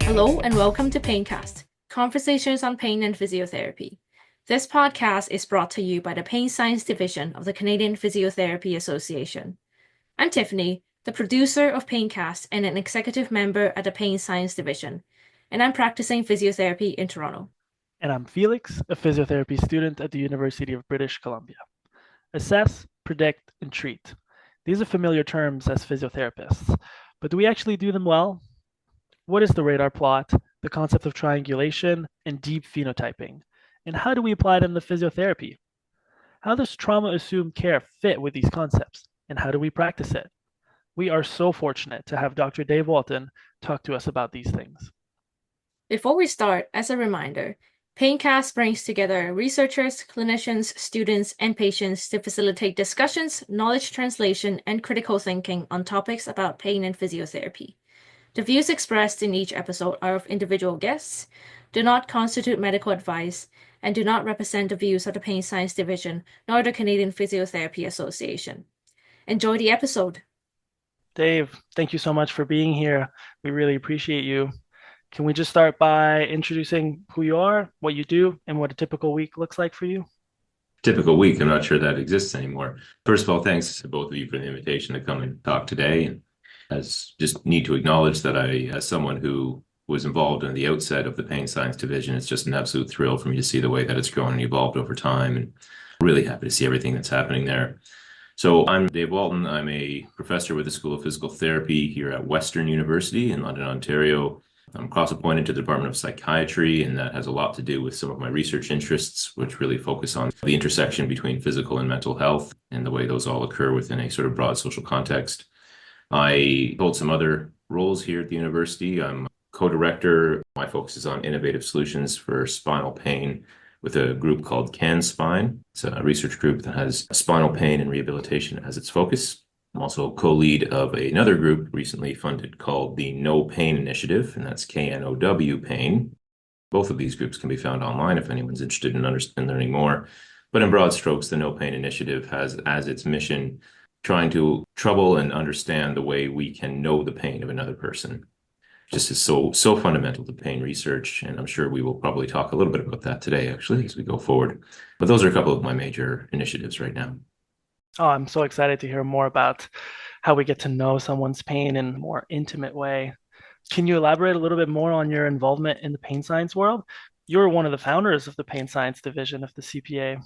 Hello and welcome to Paincast, Conversations on Pain and Physiotherapy. This podcast is brought to you by the Pain Science Division of the Canadian Physiotherapy Association. I'm Tiffany, the producer of Paincast and an executive member at the Pain Science Division, and I'm practicing physiotherapy in Toronto. And I'm Felix, a physiotherapy student at the University of British Columbia. Assess, predict, and treat. These are familiar terms as physiotherapists, but do we actually do them well? What is the radar plot, the concept of triangulation, and deep phenotyping? And how do we apply them to physiotherapy? How does trauma-assumed care fit with these concepts? And how do we practice it? We are so fortunate to have Dr. Dave Walton talk to us about these things. Before we start, as a reminder, Paincast brings together researchers, clinicians, students, and patients to facilitate discussions, knowledge translation, and critical thinking on topics about pain and physiotherapy. The views expressed in each episode are of individual guests, do not constitute medical advice, and do not represent the views of the Pain Science Division nor the Canadian Physiotherapy Association. Enjoy the episode. Dave, thank you so much for being here. We really appreciate you. Can we just start by introducing who you are, what you do, and what a typical week looks like for you? Typical week, I'm not sure that exists anymore. First of all, thanks to both of you for the invitation to come and talk today. And I just need to acknowledge that as someone who was involved in the outset of the Pain Science Division, it's just an absolute thrill for me to see the way that it's grown and evolved over time, and really happy to see everything that's happening there. So I'm Dave Walton. I'm a professor with the School of Physical Therapy here at Western University in London, Ontario. I'm cross-appointed to the Department of Psychiatry, and that has a lot to do with some of my research interests, which really focus on the intersection between physical and mental health and the way those all occur within a sort of broad social context. I hold some other roles here at the university. I'm co-director. My focus is on innovative solutions for spinal pain with a group called CanSpine. It's a research group that has spinal pain and rehabilitation as its focus. I'm also co-lead of another group recently funded called the No Pain Initiative, and that's KNOW Pain. Both of these groups can be found online if anyone's interested in learning more. But in broad strokes, the No Pain Initiative has as its mission trying to trouble and understand the way we can know the pain of another person. Just is so fundamental to pain research, and I'm sure we will probably talk a little bit about that today, actually, as we go forward. But those are a couple of my major initiatives right now. Oh, I'm so excited to hear more about how we get to know someone's pain in a more intimate way. Can you elaborate a little bit more on your involvement in the pain science world? You're one of the founders of the Pain Science Division of the CPA.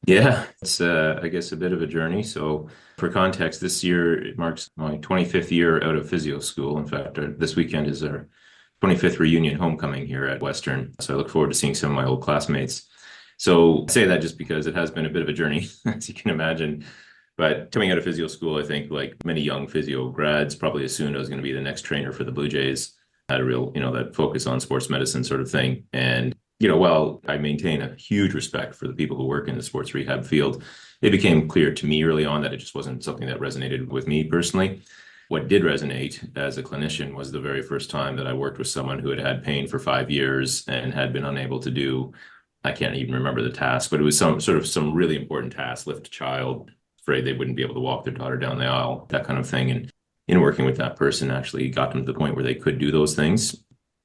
Yeah, it's, I guess, a bit of a journey. So for context, this year it marks my 25th year out of physio school. In fact, this weekend is our 25th reunion homecoming here at Western. So I look forward to seeing some of my old classmates. So I say that just because it has been a bit of a journey, as you can imagine. But coming out of physio school, I think like many young physio grads probably assumed I was going to be the next trainer for the Blue Jays. I had a real, that focus on sports medicine sort of thing. And while I maintain a huge respect for the people who work in the sports rehab field, it became clear to me early on that it just wasn't something that resonated with me personally. What did resonate as a clinician was the very first time that I worked with someone who had had pain for 5 years and had been unable to do, I can't even remember the task, but it was some really important task, lift a child, afraid they wouldn't be able to walk their daughter down the aisle, that kind of thing. And in working with that person, actually got them to the point where they could do those things.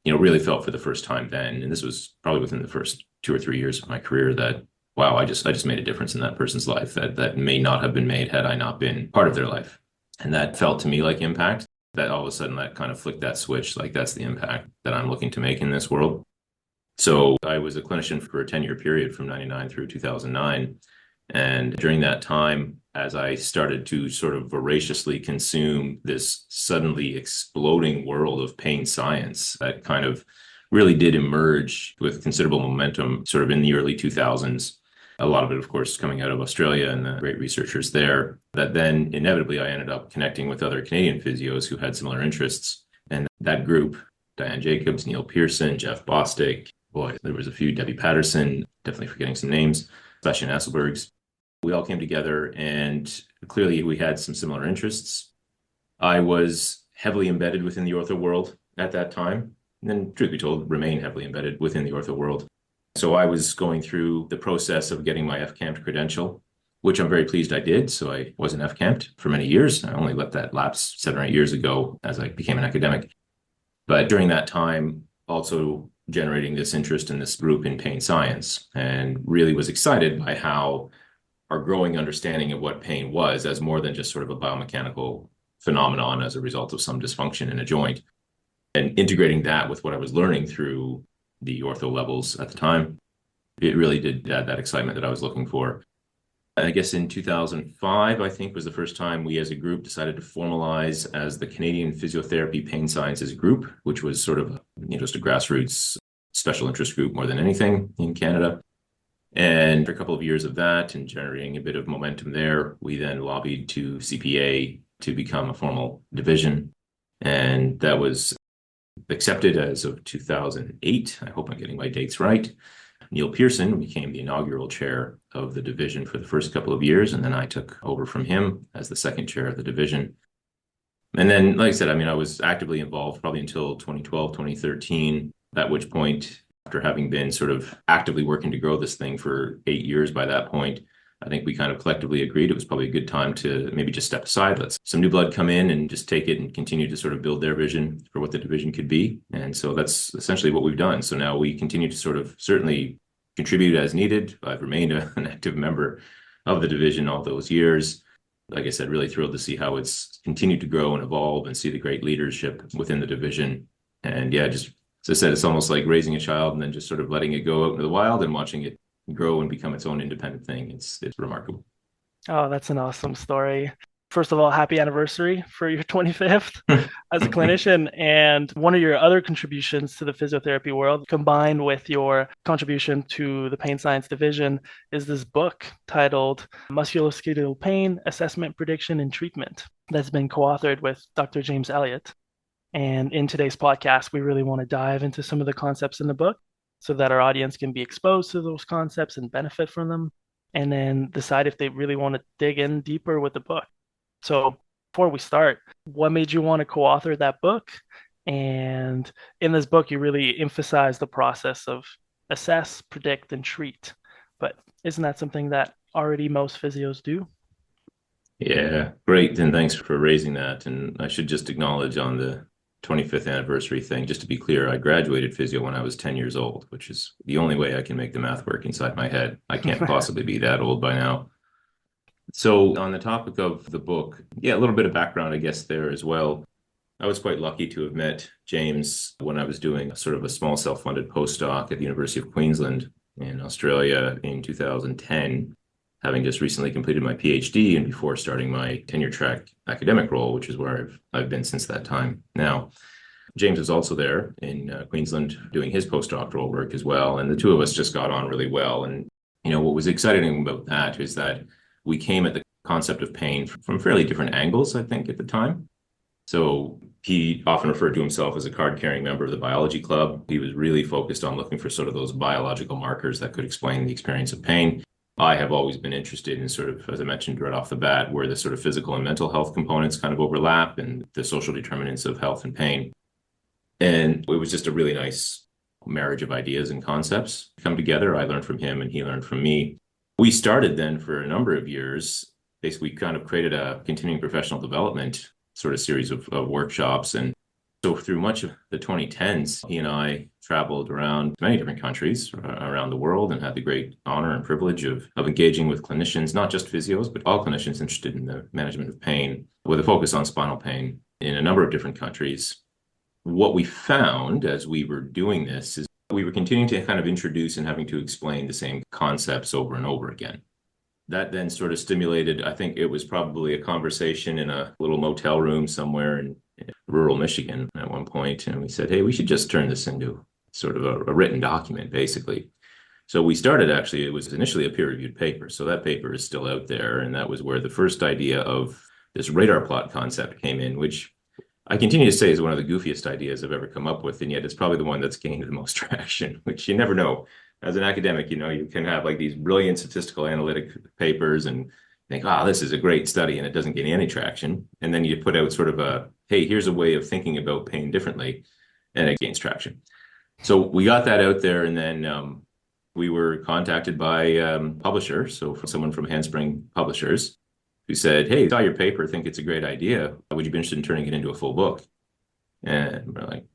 Really felt for the first time then, and this was probably within the first 2 or 3 years of my career, that, wow, I just made a difference in that person's life that may not have been made had I not been part of their life. And that felt to me like impact, that all of a sudden that kind of flicked that switch, like that's the impact that I'm looking to make in this world. So I was a clinician for a 10-year period from 99 through 2009. And during that time, as I started to sort of voraciously consume this suddenly exploding world of pain science that kind of really did emerge with considerable momentum sort of in the early 2000s, a lot of it, of course, coming out of Australia and the great researchers there, that then inevitably I ended up connecting with other Canadian physios who had similar interests. And that group, Diane Jacobs, Neil Pearson, Jeff Bostic, boy, there was a few, Debbie Patterson, definitely forgetting some names, Sebastian Asselbergs. We all came together, and clearly we had some similar interests. I was heavily embedded within the ortho world at that time, and truth be told, remain heavily embedded within the ortho world. So I was going through the process of getting my FCAMT credential, which I'm very pleased I did. So I was an FCAMT for many years. I only let that lapse 7 or 8 years ago as I became an academic. But during that time, also generating this interest in this group in pain science, and really was excited by how our growing understanding of what pain was as more than just sort of a biomechanical phenomenon as a result of some dysfunction in a joint, and integrating that with what I was learning through the ortho levels at the time. It really did add that excitement that I was looking for. I guess in 2005, I think, was the first time we as a group decided to formalize as the Canadian Physiotherapy Pain Sciences Group, which was sort of just a grassroots special interest group more than anything in Canada. And after a couple of years of that and generating a bit of momentum there, we then lobbied to CPA to become a formal division. And that was accepted as of 2008. I hope I'm getting my dates right. Neil Pearson became the inaugural chair of the division for the first couple of years, and then I took over from him as the second chair of the division. And then, like I said, I was actively involved probably until 2012, 2013, at which point, after having been sort of actively working to grow this thing for 8 years by that point, I think we kind of collectively agreed it was probably a good time to maybe just step aside, let some new blood come in and just take it and continue to sort of build their vision for what the division could be. And so that's essentially what we've done. So now we continue to sort of certainly contribute as needed. I've remained an active member of the division all those years. Like I said, really thrilled to see how it's continued to grow and evolve and see the great leadership within the division. And yeah, just as I said, it's almost like raising a child and then just sort of letting it go out into the wild and watching it grow and become its own independent thing. It's remarkable. Oh, that's an awesome story. First of all, happy anniversary for your 25th as a clinician. And one of your other contributions to the physiotherapy world, combined with your contribution to the pain science division, is this book titled Musculoskeletal Pain Assessment, Prediction, and Treatment that's been co-authored with Dr. James Elliott. And in today's podcast, we really want to dive into some of the concepts in the book so that our audience can be exposed to those concepts and benefit from them, and then decide if they really want to dig in deeper with the book. So before we start, what made you want to co-author that book? And in this book, you really emphasize the process of assess, predict, and treat. But isn't that something that already most physios do? Yeah, great. And thanks for raising that. And I should just acknowledge on the 25th anniversary thing, just to be clear, I graduated physio when I was 10 years old, which is the only way I can make the math work inside my head. I can't possibly be that old by now. So on the topic of the book, yeah, a little bit of background, I guess, there as well. I was quite lucky to have met James when I was doing sort of a small self-funded postdoc at the University of Queensland in Australia in 2010, having just recently completed my PhD and before starting my tenure track academic role, which is where I've been since that time. Now, James was also there in Queensland doing his postdoctoral work as well. And the two of us just got on really well. And, what was exciting about that is that we came at the concept of pain from fairly different angles, I think, at the time. So he often referred to himself as a card-carrying member of the biology club. He was really focused on looking for sort of those biological markers that could explain the experience of pain. I have always been interested in sort of, as I mentioned right off the bat, where the sort of physical and mental health components kind of overlap and the social determinants of health and pain. And it was just a really nice marriage of ideas and concepts come together. I learned from him and he learned from me. We started then for a number of years, basically kind of created a continuing professional development sort of series of workshops. And so through much of the 2010s, he and I traveled around many different countries around the world and had the great honor and privilege of engaging with clinicians, not just physios, but all clinicians interested in the management of pain with a focus on spinal pain in a number of different countries. What we found as we were doing this is we were continuing to kind of introduce and having to explain the same concepts over and over again. That then sort of stimulated, I think it was probably a conversation in a little motel room somewhere in rural Michigan at one point. And we said, hey, we should just turn this into sort of a written document, basically. So we started, actually, it was initially a peer-reviewed paper. So that paper is still out there. And that was where the first idea of this radar plot concept came in, which I continue to say is one of the goofiest ideas I've ever come up with. And yet it's probably the one that's gained the most traction, which you never know. As an academic, you can have like these brilliant statistical analytic papers and think, this is a great study, and it doesn't get any traction. And then you put out sort of a, hey, here's a way of thinking about pain differently, and it gains traction. So we got that out there, and then we were contacted by a publisher, so from someone from Handspring Publishers, who said, "Hey, saw your paper, think it's a great idea. Would you be interested in turning it into a full book?" And we're like,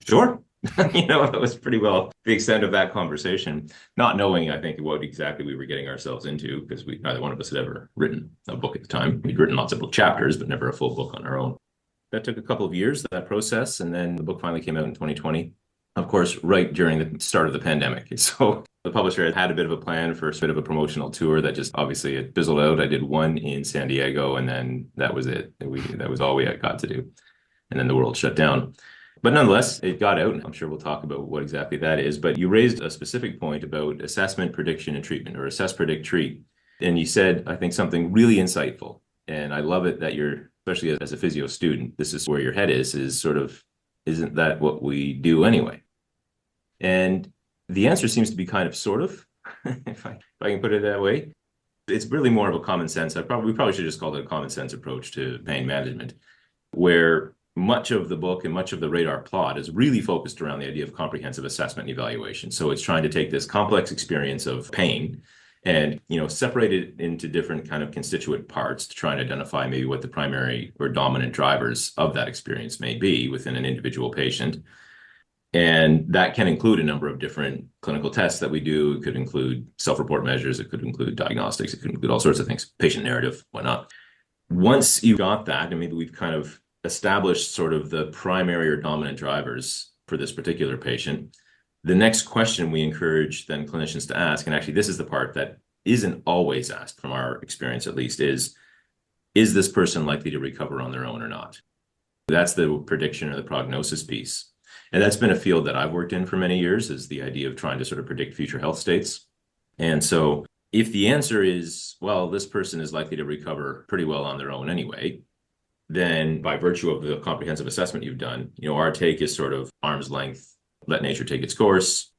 sure. That was pretty well the extent of that conversation, not knowing, I think, what exactly we were getting ourselves into, because neither one of us had ever written a book at the time. We'd written lots of book chapters, but never a full book on our own. That took a couple of years, that process, and then the book finally came out in 2020, of course, right during the start of the pandemic. So the publisher had a bit of a plan for a bit of a promotional tour that just obviously it fizzled out. I did one in San Diego, and then that was it. That was all we had got to do. And then the world shut down. But nonetheless, it got out, and I'm sure we'll talk about what exactly that is. But you raised a specific point about assessment, prediction, and treatment, or assess, predict, treat. And you said, I think, something really insightful. And I love it that you're, especially as a physio student, this is where your head is sort of, isn't that what we do anyway? And the answer seems to be kind of sort of, if I can put it that way. It's really more of a common sense. We probably should just call it a common sense approach to pain management, where much of the book and much of the radar plot is really focused around the idea of comprehensive assessment and evaluation. So it's trying to take this complex experience of pain and, separate it into different kind of constituent parts to try and identify maybe what the primary or dominant drivers of that experience may be within an individual patient. And that can include a number of different clinical tests that we do. It could include self-report measures. It could include diagnostics. It could include all sorts of things, patient narrative, whatnot. Once you've got that, and maybe we've kind of established sort of the primary or dominant drivers for this particular patient, the next question we encourage then clinicians to ask, and actually this is the part that isn't always asked from our experience at least, is this person likely to recover on their own or not? That's the prediction or the prognosis piece. And that's been a field that I've worked in for many years, is the idea of trying to sort of predict future health states. And so if the answer is, well, this person is likely to recover pretty well on their own anyway, then by virtue of the comprehensive assessment you've done, our take is sort of arm's length, let nature take its course,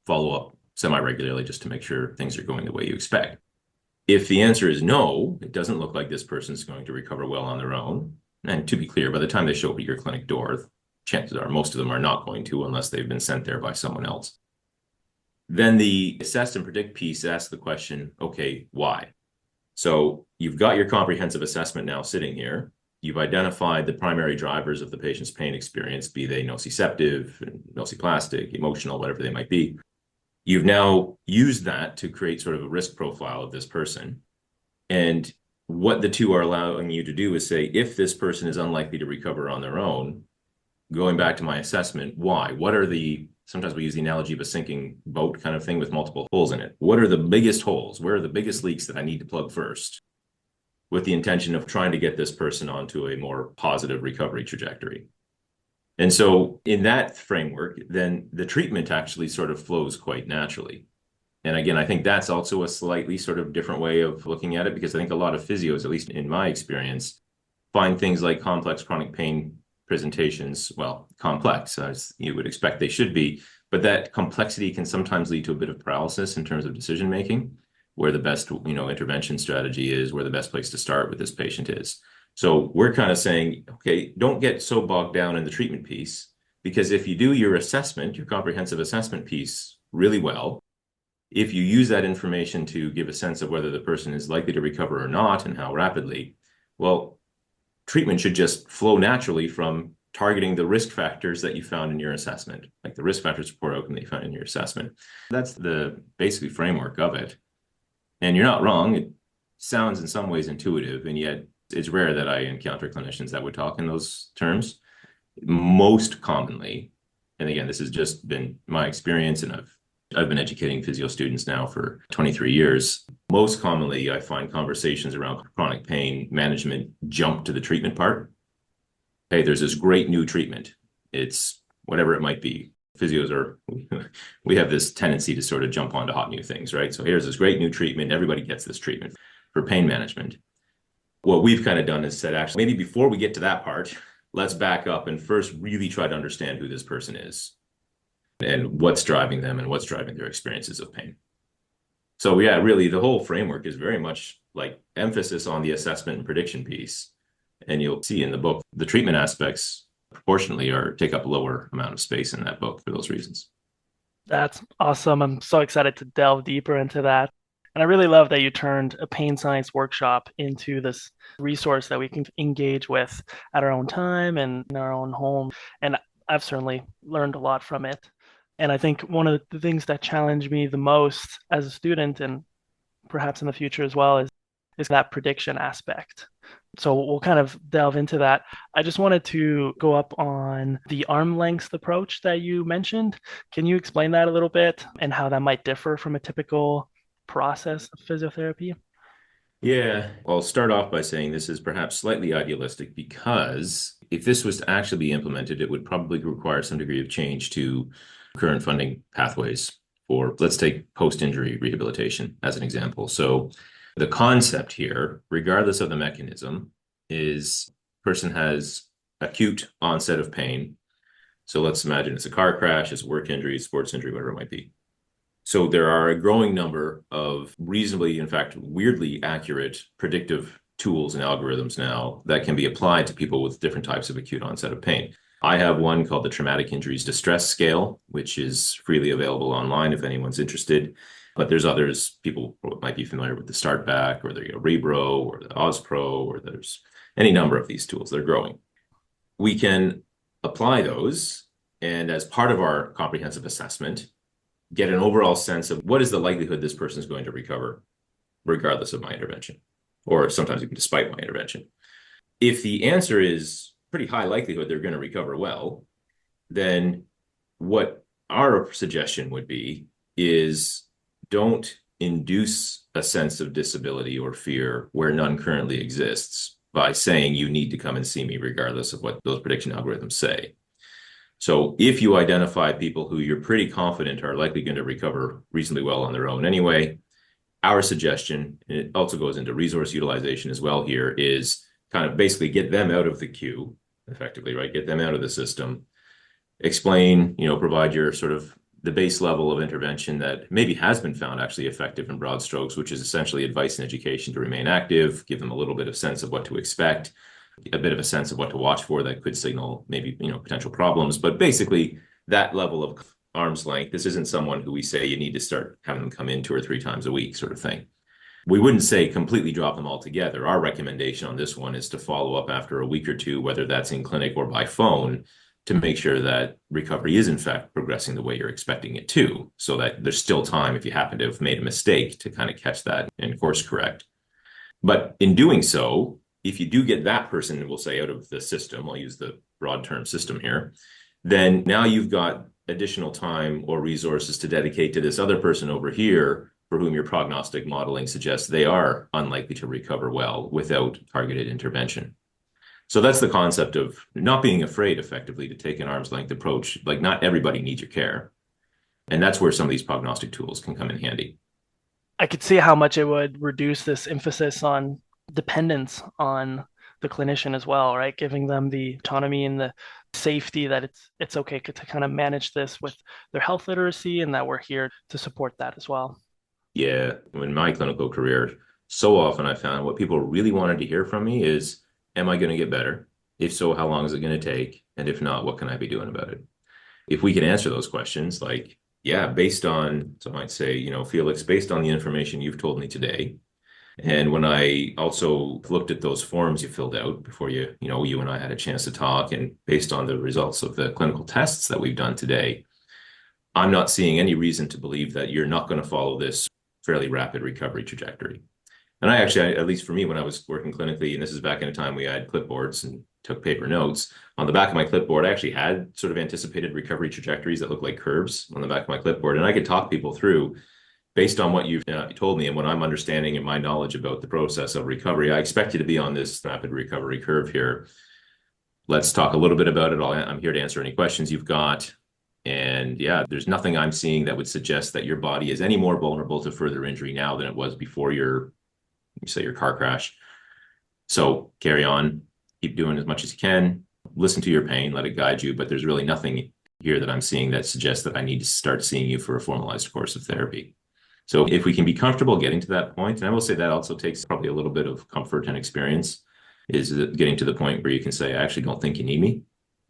follow up semi-regularly just to make sure things are going the way you expect. If the answer is no, it doesn't look like this person is going to recover well on their own. And to be clear, by the time they show up at your clinic door, chances are most of them are not going to unless they've been sent there by someone else. Then the assess and predict piece asks the question, okay, why? So you've got your comprehensive assessment now sitting here. You've identified the primary drivers of the patient's pain experience, be they nociceptive, nociplastic, emotional, whatever they might be. You've now used that to create sort of a risk profile of this person. And what the two are allowing you to do is say, if this person is unlikely to recover on their own, going back to my assessment, why? Sometimes we use the analogy of a sinking boat kind of thing with multiple holes in it. What are the biggest holes? Where are the biggest leaks that I need to plug first? With the intention of trying to get this person onto a more positive recovery trajectory. And so in that framework, then the treatment actually sort of flows quite naturally. And again, I think that's also a slightly sort of different way of looking at it, because I think a lot of physios, at least in my experience, find things like complex chronic pain presentations, well, complex, as you would expect they should be, but that complexity can sometimes lead to a bit of paralysis in terms of decision making, where the best, intervention strategy is, where the best place to start with this patient is. So we're kind of saying, okay, don't get so bogged down in the treatment piece, because if you do your assessment, your comprehensive assessment piece really well, if you use that information to give a sense of whether the person is likely to recover or not and how rapidly, well, treatment should just flow naturally from targeting the risk factors that you found in your assessment, like the risk factors report outcome that you found in your assessment. That's the basically framework of it. And you're not wrong. It sounds in some ways intuitive, and yet it's rare that I encounter clinicians that would talk in those terms. Most commonly, and again, this has just been my experience, and I've been educating physio students now for 23 years. Most commonly, I find conversations around chronic pain management jump to the treatment part. Hey, there's this great new treatment. It's whatever it might be. Physios we have this tendency to sort of jump onto hot new things, right? So here's this great new treatment. Everybody gets this treatment for pain management. What we've kind of done is said, actually, maybe before we get to that part, let's back up and first really try to understand who this person is and what's driving them and what's driving their experiences of pain. So yeah, really the whole framework is very much like emphasis on the assessment and prediction piece. And you'll see in the book, the treatment aspects proportionally take up a lower amount of space in that book for those reasons. That's awesome. I'm so excited to delve deeper into that. And I really love that you turned a pain science workshop into this resource that we can engage with at our own time and in our own home. And I've certainly learned a lot from it. And I think one of the things that challenged me the most as a student, and perhaps in the future as well, is that prediction aspect. So we'll kind of delve into that. I just wanted to go up on the arm length approach that you mentioned. Can you explain that a little bit and how that might differ from a typical process of physiotherapy? Yeah, I'll start off by saying this is perhaps slightly idealistic because if this was to actually be implemented, it would probably require some degree of change to current funding pathways for, let's take post-injury rehabilitation as an example. So the concept here, regardless of the mechanism, is person has acute onset of pain. So let's imagine it's a car crash, it's a work injury, sports injury, whatever it might be. So there are a growing number of reasonably, in fact, weirdly accurate predictive tools and algorithms now that can be applied to people with different types of acute onset of pain. I have one called the Traumatic Injuries Distress Scale, which is freely available online if anyone's interested. But there's others, people might be familiar with the StartBack or the Rebro or the OzPro, or there's any number of these tools. They're growing. We can apply those, and as part of our comprehensive assessment, get an overall sense of what is the likelihood this person is going to recover, regardless of my intervention, or sometimes even despite my intervention. If the answer is pretty high likelihood they're going to recover well, then what our suggestion would be is don't induce a sense of disability or fear where none currently exists by saying you need to come and see me regardless of what those prediction algorithms say. So if you identify people who you're pretty confident are likely going to recover reasonably well on their own anyway, our suggestion, and it also goes into resource utilization as well here, is kind of basically get them out of the queue effectively, right? Get them out of the system, explain, provide your sort of the base level of intervention that maybe has been found actually effective in broad strokes, which is essentially advice and education to remain active, give them a little bit of sense of what to expect, a bit of a sense of what to watch for that could signal maybe, potential problems. But basically that level of arm's length, this isn't someone who we say you need to start having them come in 2 or 3 times a week sort of thing. We wouldn't say completely drop them altogether. Our recommendation on this one is to follow up after a week or two, whether that's in clinic or by phone, to make sure that recovery is in fact progressing the way you're expecting it to, so that there's still time if you happen to have made a mistake to kind of catch that and course correct. But in doing so, if you do get that person, we'll say, out of the system, I'll use the broad term system here, then now you've got additional time or resources to dedicate to this other person over here for whom your prognostic modeling suggests they are unlikely to recover well without targeted intervention. So that's the concept of not being afraid effectively to take an arm's length approach. Like, not everybody needs your care. And that's where some of these prognostic tools can come in handy. I could see how much it would reduce this emphasis on dependence on the clinician as well, right? Giving them the autonomy and the safety that it's okay to kind of manage this with their health literacy, and that we're here to support that as well. Yeah, in my clinical career, so often I found what people really wanted to hear from me is, am I going to get better? If so, how long is it going to take? And if not, what can I be doing about it? If we can answer those questions, like, yeah, based on, so I might say, Felix, based on the information you've told me today, and when I also looked at those forms you filled out before you and I had a chance to talk, and based on the results of the clinical tests that we've done today, I'm not seeing any reason to believe that you're not going to follow this fairly rapid recovery trajectory. And I actually, at least for me, when I was working clinically, and this is back in a time we had clipboards and took paper notes, on the back of my clipboard, I actually had sort of anticipated recovery trajectories that look like curves on the back of my clipboard. And I could talk people through, based on what you've told me and what I'm understanding and my knowledge about the process of recovery, I expect you to be on this rapid recovery curve here. Let's talk a little bit about it. I'm here to answer any questions you've got. And yeah, there's nothing I'm seeing that would suggest that your body is any more vulnerable to further injury now than it was before your car crash. So carry on, keep doing as much as you can, listen to your pain, let it guide you. But there's really nothing here that I'm seeing that suggests that I need to start seeing you for a formalized course of therapy. So if we can be comfortable getting to that point, and I will say that also takes probably a little bit of comfort and experience, is getting to the point where you can say, I actually don't think you need me.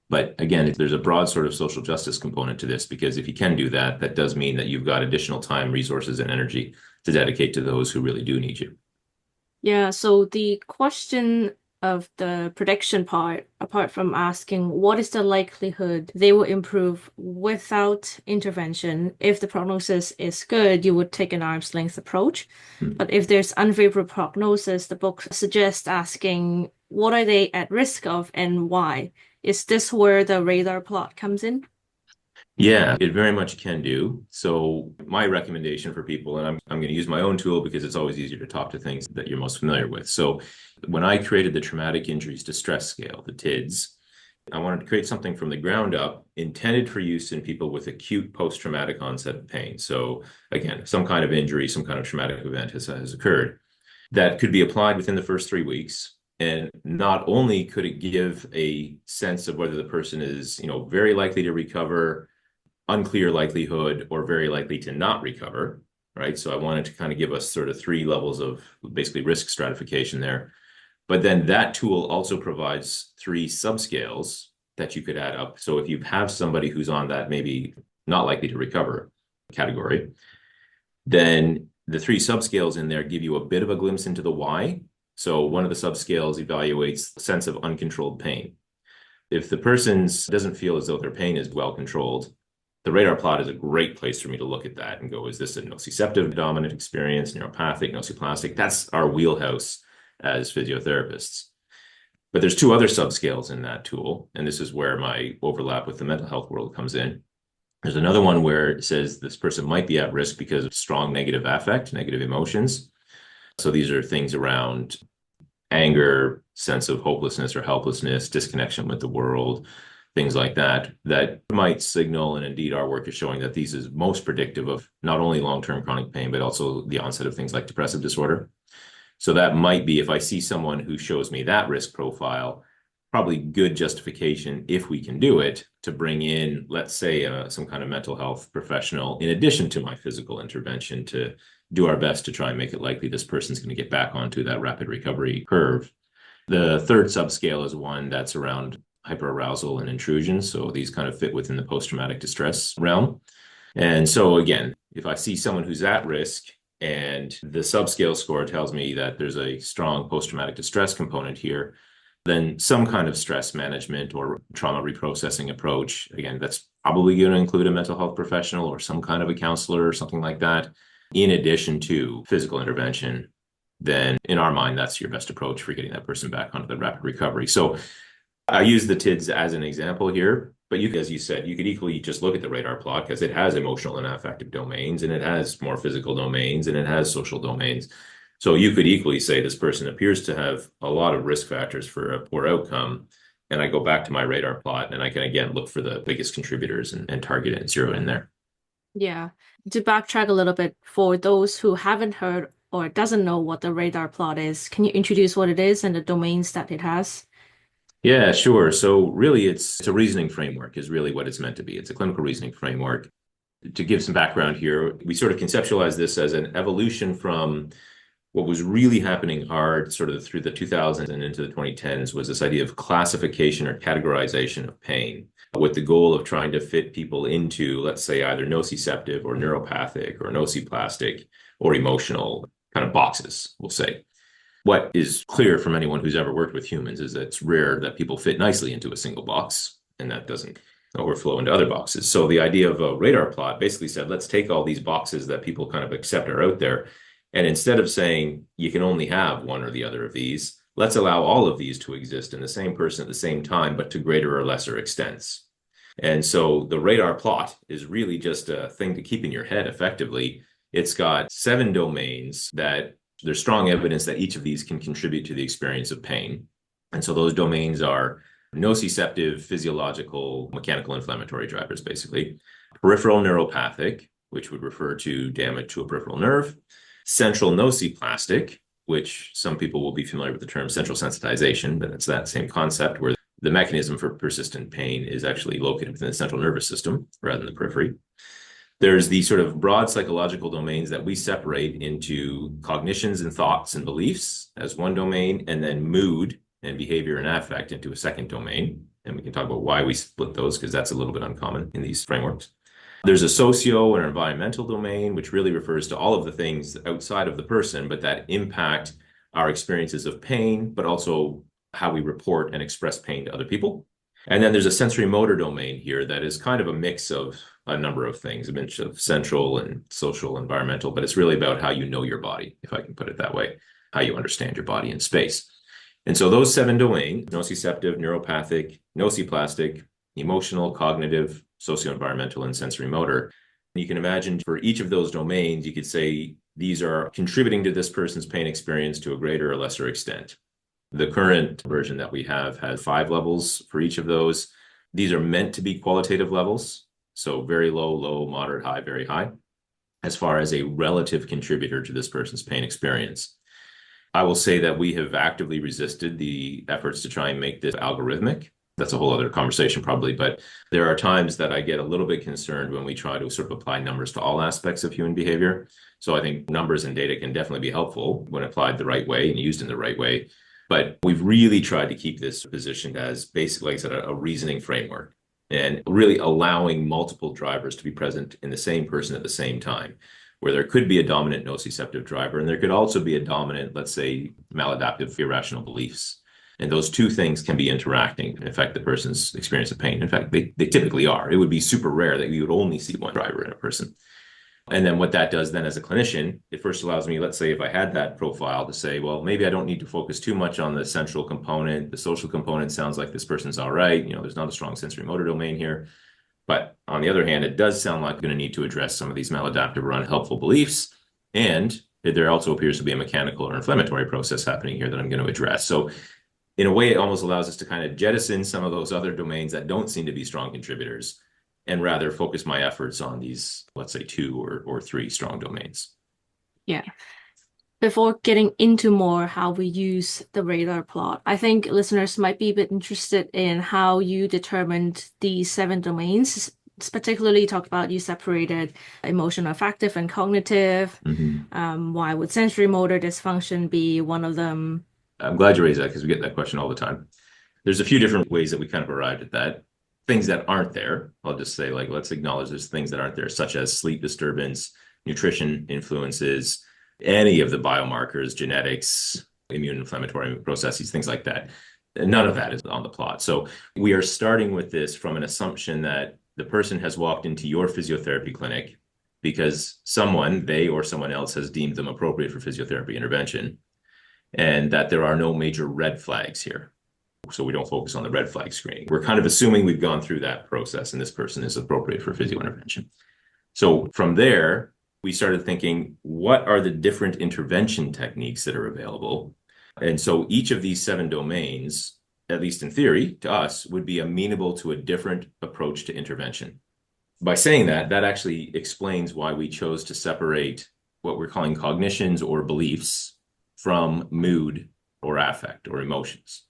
But again, there's a broad sort of social justice component to this, because if you can do that, that does mean that you've got additional time, resources, and energy to dedicate to those who really do need you. Yeah, so the question of the prediction part, apart from asking what is the likelihood they will improve without intervention, if the prognosis is good, you would take an arm's length approach. But if there's unfavorable prognosis, the book suggests asking what are they at risk of and why? Is this where the radar plot comes in? Yeah, it very much can do. So my recommendation for people, and I'm going to use my own tool because it's always easier to talk to things that you're most familiar with. So when I created the Traumatic Injuries Distress Scale, the TIDS, I wanted to create something from the ground up intended for use in people with acute post-traumatic onset of pain. So again, some kind of injury, some kind of traumatic event has occurred that could be applied within the first 3 weeks. And not only could it give a sense of whether the person is, very likely to recover, unclear likelihood, or very likely to not recover, right? So I wanted to kind of give us sort of 3 levels of basically risk stratification there. But then that tool also provides 3 subscales that you could add up. So if you have somebody who's on that maybe not likely to recover category, then the 3 subscales in there give you a bit of a glimpse into the why. So one of the subscales evaluates the sense of uncontrolled pain. If the person doesn't feel as though their pain is well controlled, the radar plot is a great place for me to look at that and go, is this a nociceptive dominant experience, neuropathic, nociplastic? That's our wheelhouse as physiotherapists. But there's 2 other subscales in that tool, and this is where my overlap with the mental health world comes in. There's another one where it says this person might be at risk because of strong negative affect, negative emotions. So these are things around anger, sense of hopelessness or helplessness, disconnection with the world, things like that, that might signal, and indeed our work is showing that these is most predictive of not only long-term chronic pain, but also the onset of things like depressive disorder. So that might be, if I see someone who shows me that risk profile, probably good justification, if we can do it, to bring in, let's say, some kind of mental health professional, in addition to my physical intervention, to do our best to try and make it likely this person's going to get back onto that rapid recovery curve. The 3rd subscale is one that's around hyperarousal and intrusion. So these kind of fit within the post-traumatic distress realm. And so again, if I see someone who's at risk and the subscale score tells me that there's a strong post-traumatic distress component here, then some kind of stress management or trauma reprocessing approach, again, that's probably going to include a mental health professional or some kind of a counselor or something like that, in addition to physical intervention, then in our mind, that's your best approach for getting that person back onto the rapid recovery. So I use the TIDS as an example here, but you, as you said, you could equally just look at the radar plot because it has emotional and affective domains, and it has more physical domains, and it has social domains. So you could equally say this person appears to have a lot of risk factors for a poor outcome. And I go back to my radar plot and I can again look for the biggest contributors and target it and zero in there. Yeah. To backtrack a little bit, for those who haven't heard or doesn't know what the radar plot is, can you introduce what it is and the domains that it has? Yeah, sure. So really it's a reasoning framework is really what it's meant to be. It's a clinical reasoning framework. To give some background here, we sort of conceptualize this as an evolution from what was really happening hard sort of through the 2000s and into the 2010s was this idea of classification or categorization of pain, with the goal of trying to fit people into, let's say, either nociceptive or neuropathic or nociplastic or emotional kind of boxes, we'll say. What is clear from anyone who's ever worked with humans is that it's rare that people fit nicely into a single box, and that doesn't overflow into other boxes. So the idea of a radar plot basically said, let's take all these boxes that people kind of accept are out there, and instead of saying you can only have one or the other of these, let's allow all of these to exist in the same person at the same time, but to greater or lesser extents. And so the radar plot is really just a thing to keep in your head effectively. It's got 7 domains that there's strong evidence that each of these can contribute to the experience of pain. And so those domains are nociceptive, physiological, mechanical inflammatory drivers, basically. Peripheral neuropathic, which would refer to damage to a peripheral nerve. Central nociplastic, which some people will be familiar with the term central sensitization, but it's that same concept where the mechanism for persistent pain is actually located within the central nervous system rather than the periphery. There's the sort of broad psychological domains that we separate into cognitions and thoughts and beliefs as one domain, and then mood and behavior and affect into a second domain. And we can talk about why we split those, because that's a little bit uncommon in these frameworks. There's a socio and environmental domain, which really refers to all of the things outside of the person, but that impact our experiences of pain, but also how we report and express pain to other people. And then there's a sensory motor domain here that is kind of a mix of a number of things, a mix of central and social, environmental, but it's really about how you know your body, if I can put it that way, how you understand your body in space. And so those 7 domains, nociceptive, neuropathic, nociplastic, emotional, cognitive, socio-environmental, and sensory motor. You can imagine for each of those domains, you could say these are contributing to this person's pain experience to a greater or lesser extent. The current version that we have has 5 levels for each of those. These are meant to be qualitative levels, so very low, low, moderate, high, very high, as far as a relative contributor to this person's pain experience. I will say that we have actively resisted the efforts to try and make this algorithmic. That's a whole other conversation probably, but there are times that I get a little bit concerned when we try to sort of apply numbers to all aspects of human behavior. So I think numbers and data can definitely be helpful when applied the right way and used in the right way. But we've really tried to keep this positioned as basically, like I said, a reasoning framework, and really allowing multiple drivers to be present in the same person at the same time, where there could be a dominant nociceptive driver, and there could also be a dominant, let's say, maladaptive irrational beliefs. And those two things can be interacting and affect the person's experience of pain. In fact, they typically are. It would be super rare that you would only see one driver in a person. And then what that does then as a clinician, it first allows me, let's say if I had that profile, to say, well, maybe I don't need to focus too much on the central component. The social component sounds like this person's all right. You know, there's not a strong sensory motor domain here. But on the other hand, it does sound like I'm going to need to address some of these maladaptive or unhelpful beliefs. And there also appears to be a mechanical or inflammatory process happening here that I'm going to address. So in a way, it almost allows us to kind of jettison some of those other domains that don't seem to be strong contributors, and rather focus my efforts on these, let's say, 2 or 3 strong domains. Yeah. Before getting into more how we use the radar plot, I think listeners might be a bit interested in how you determined these 7 domains. Particularly talk about you separated emotional, affective, and cognitive. Why would sensory motor dysfunction be one of them? I'm glad you raised that because we get that question all the time. There's a few different ways that we kind of arrived at that. Things that aren't there, I'll just say, like, let's acknowledge there's things that aren't there, such as sleep disturbance, nutrition influences, any of the biomarkers, genetics, immune inflammatory processes, things like that. None of that is on the plot. So we are starting with this from an assumption that the person has walked into your physiotherapy clinic because someone, they or someone else, has deemed them appropriate for physiotherapy intervention, and that there are no major red flags here. So we don't focus on the red flag screening. We're kind of assuming we've gone through that process and this person is appropriate for physio intervention. So from there, we started thinking, what are the different intervention techniques that are available? And so each of these 7 domains, at least in theory, to us, would be amenable to a different approach to intervention. By saying that, that actually explains why we chose to separate what we're calling cognitions or beliefs from mood or affect or emotions,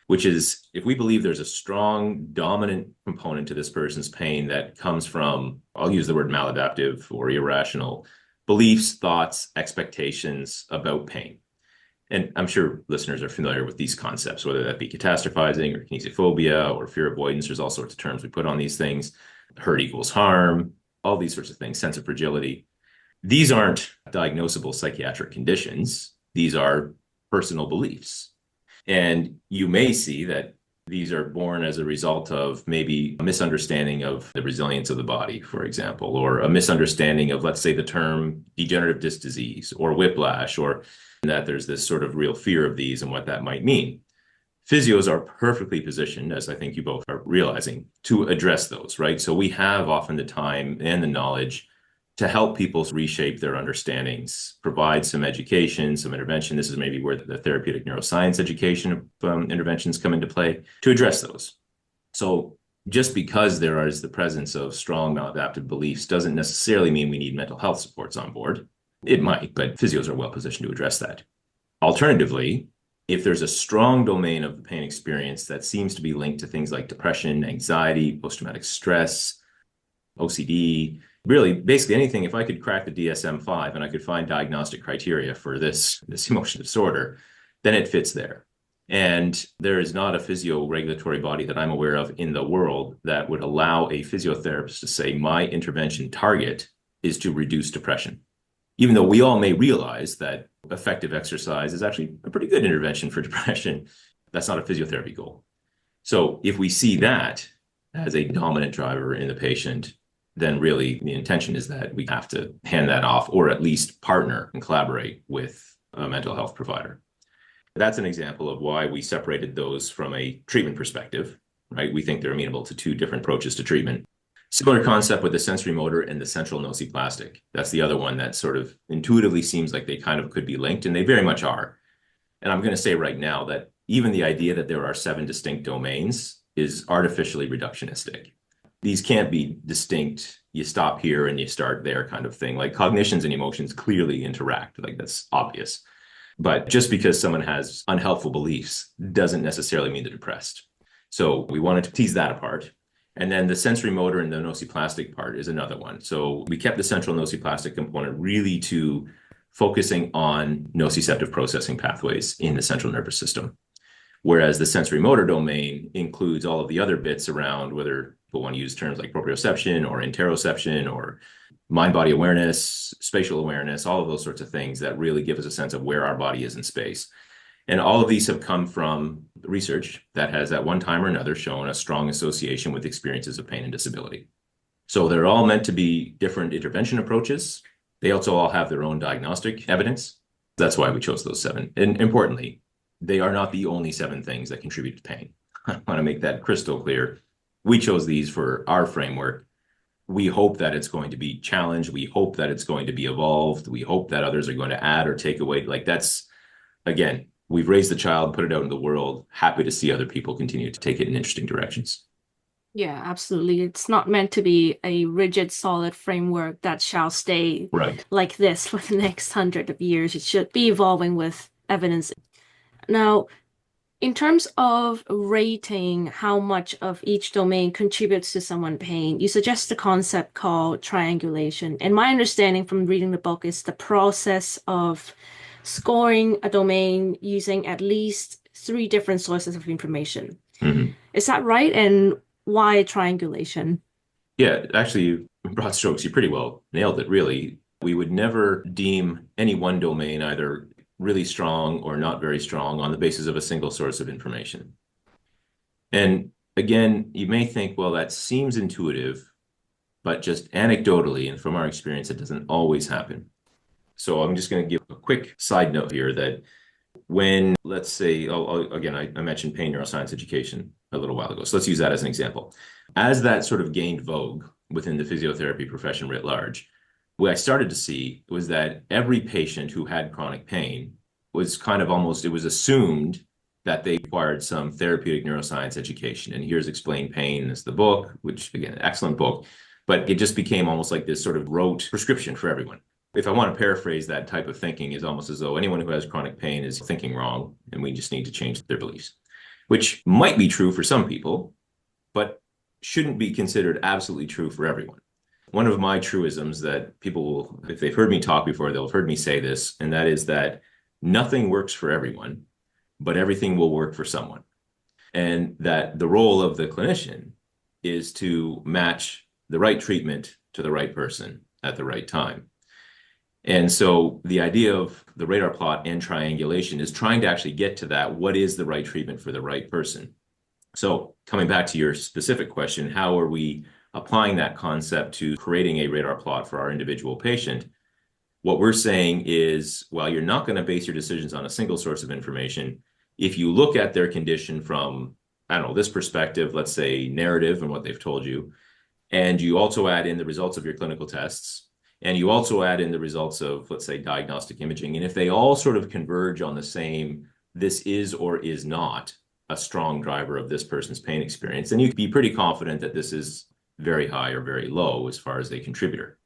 which is if we believe there's a strong dominant component to this person's pain that comes from, I'll use the word maladaptive or irrational beliefs, thoughts, expectations about pain. And I'm sure listeners are familiar with these concepts, whether that be catastrophizing or kinesiophobia or fear avoidance. There's all sorts of terms we put on these things. Hurt equals harm, all these sorts of things, sense of fragility. These aren't diagnosable psychiatric conditions. These are personal beliefs. And you may see that these are born as a result of maybe a misunderstanding of the resilience of the body, for example, or a misunderstanding of, let's say, the term degenerative disc disease or whiplash, or that there's this sort of real fear of these and what that might mean. Physios are perfectly positioned, as I think you both are realizing, to address those, right? So we have often the time and the knowledge to help people reshape their understandings, provide some education, some intervention. This is maybe where the therapeutic neuroscience education interventions come into play to address those. So just because there is the presence of strong maladaptive beliefs doesn't necessarily mean we need mental health supports on board. It might, but physios are well positioned to address that. Alternatively, if there's a strong domain of the pain experience that seems to be linked to things like depression, anxiety, post-traumatic stress, OCD, really basically anything, if I could crack the DSM-5 and I could find diagnostic criteria for this emotion disorder, then it fits there. And there is not a physio-regulatory body that I'm aware of in the world that would allow a physiotherapist to say, my intervention target is to reduce depression. Even though we all may realize that effective exercise is actually a pretty good intervention for depression, that's not a physiotherapy goal. So if we see that as a dominant driver in the patient, then really the intention is that we have to hand that off, or at least partner and collaborate with a mental health provider. That's an example of why we separated those from a treatment perspective, right? We think they're amenable to two different approaches to treatment. Similar concept with the sensory motor and the central nociplastic. That's the other one that sort of intuitively seems like they kind of could be linked, and they very much are. And I'm going to say right now that even the idea that there are 7 distinct domains is artificially reductionistic. These can't be distinct. You stop here and you start there kind of thing. Like cognitions and emotions clearly interact. Like that's obvious. But just because someone has unhelpful beliefs doesn't necessarily mean they're depressed. So we wanted to tease that apart. And then the sensory motor and the nociplastic part is another one. So we kept the central nociplastic component really to focusing on nociceptive processing pathways in the central nervous system. Whereas the sensory motor domain includes all of the other bits around, whether people want to use terms like proprioception or interoception or mind-body awareness, spatial awareness, all of those sorts of things that really give us a sense of where our body is in space. And all of these have come from research that has at one time or another shown a strong association with experiences of pain and disability. So they're all meant to be different intervention approaches. They also all have their own diagnostic evidence. That's why we chose those 7. And importantly, they are not the only 7 things that contribute to pain. I want to make that crystal clear. We chose these for our framework. We hope that it's going to be challenged. We hope that it's going to be evolved. We hope that others are going to add or take away. Like that's, again, we've raised the child, put it out in the world, happy to see other people continue to take it in interesting directions. Yeah, absolutely. It's not meant to be a rigid, solid framework that shall stay like this for the next 100 of years. It should be evolving with evidence. Now, in terms of rating how much of each domain contributes to someone's pain, you suggest a concept called triangulation. And my understanding from reading the book is the process of scoring a domain using at least 3 different sources of information. Mm-hmm. Is that right? And why triangulation? Yeah, actually, broad strokes, you pretty well nailed it, really. We would never deem any one domain either really strong or not very strong on the basis of a single source of information. And again, you may think, well, that seems intuitive, but just anecdotally and from our experience, it doesn't always happen. So I'm just going to give a quick side note here that when, let's say, again, I mentioned pain neuroscience education a little while ago. So let's use that as an example. As that sort of gained vogue within the physiotherapy profession writ large, what I started to see was that every patient who had chronic pain was kind of almost, it was assumed that they required some therapeutic neuroscience education. And here's Explain Pain is the book, which again, excellent book, but it just became almost like this sort of rote prescription for everyone. If I want to paraphrase that type of thinking, is almost as though anyone who has chronic pain is thinking wrong, and we just need to change their beliefs, which might be true for some people, but shouldn't be considered absolutely true for everyone. One of my truisms that people will, if they've heard me talk before, they'll have heard me say this, and that is that nothing works for everyone, but everything will work for someone. And that the role of the clinician is to match the right treatment to the right person at the right time. And so the idea of the radar plot and triangulation is trying to actually get to that. What is the right treatment for the right person? So coming back to your specific question, how are we applying that concept to creating a radar plot for our individual patient? What we're saying is, well, you're not going to base your decisions on a single source of information. If you look at their condition from, I don't know, this perspective, let's say narrative and what they've told you, and you also add in the results of your clinical tests, and you also add in the results of, let's say, diagnostic imaging. And if they all sort of converge on the same, this is or is not a strong driver of this person's pain experience, then you can be pretty confident that this is very high or very low as far as a contributor.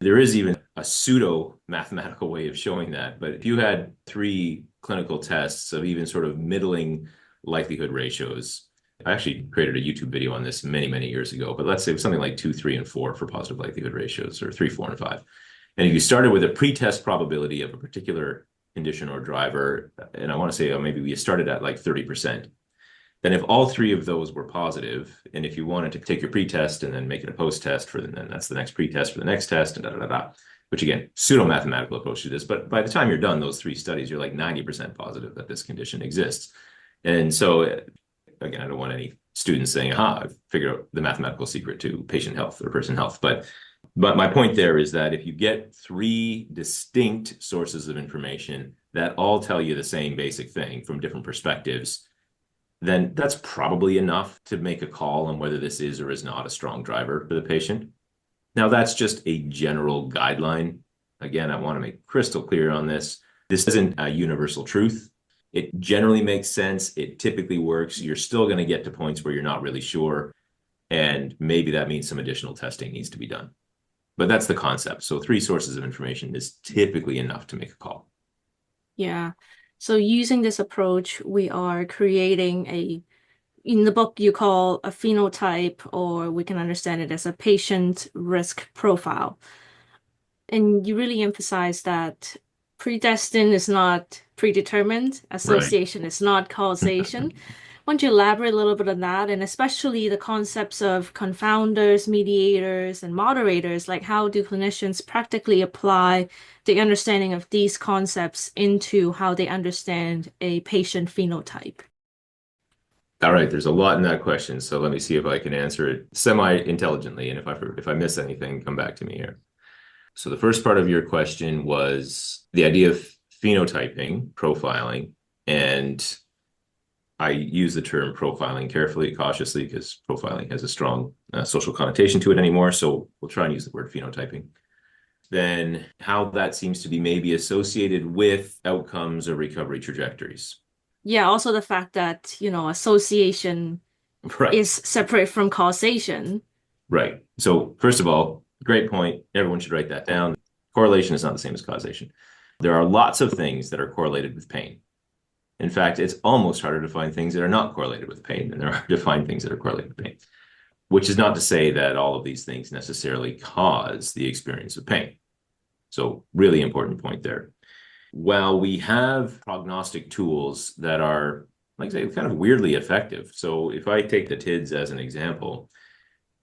There is even a pseudo mathematical way of showing that. But if you had 3 clinical tests of even sort of middling likelihood ratios, I actually created a YouTube video on this many, many years ago, but let's say it was something like 2, 3, and 4 for positive likelihood ratios, or 3, 4, and 5. And if you started with a pretest probability of a particular condition or driver, and I want to say maybe we started at like 30%, then if all three of those were positive, and if you wanted to take your pre-test and then make it a post-test for then that's the next pre-test for the next test, and which again, pseudo-mathematical approach to this, but by the time you're done, those three studies, you're like 90% positive that this condition exists. And so, again, I don't want any students saying, I've figured out the mathematical secret to patient health or person health. But my point there is that if you get three distinct sources of information that all tell you the same basic thing from different perspectives, then that's probably enough to make a call on whether this is or is not a strong driver for the patient. Now, that's just a general guideline. Again, I want to make crystal clear on this. This isn't a universal truth. It generally makes sense. It typically works. You're still going to get to points where you're not really sure. And maybe that means some additional testing needs to be done. But that's the concept. So 3 sources of information is typically enough to make a call. Yeah. So using this approach, we are creating in the book you call a phenotype, or we can understand it as a patient risk profile. And you really emphasize that predestined is not predetermined, association is not causation. Why don't you elaborate a little bit on that, and especially the concepts of confounders, mediators, and moderators, like how do clinicians practically apply the understanding of these concepts into how they understand a patient phenotype? All right, there's a lot in that question, so let me see if I can answer it semi-intelligently, and if I miss anything, come back to me here. So the first part of your question was the idea of phenotyping, profiling, and I use the term profiling carefully, cautiously, because profiling has a strong social connotation to it anymore, so we'll try and use the word phenotyping. Then how that seems to be maybe associated with outcomes or recovery trajectories. Yeah, also the fact that, association is separate from causation. Right. So first of all, great point. Everyone should write that down. Correlation is not the same as causation. There are lots of things that are correlated with pain. In fact, it's almost harder to find things that are not correlated with pain than there are to find things that are correlated with pain, which is not to say that all of these things necessarily cause the experience of pain. So really important point there. While we have prognostic tools that are, like I say, kind of weirdly effective. So if I take the TIDs as an example,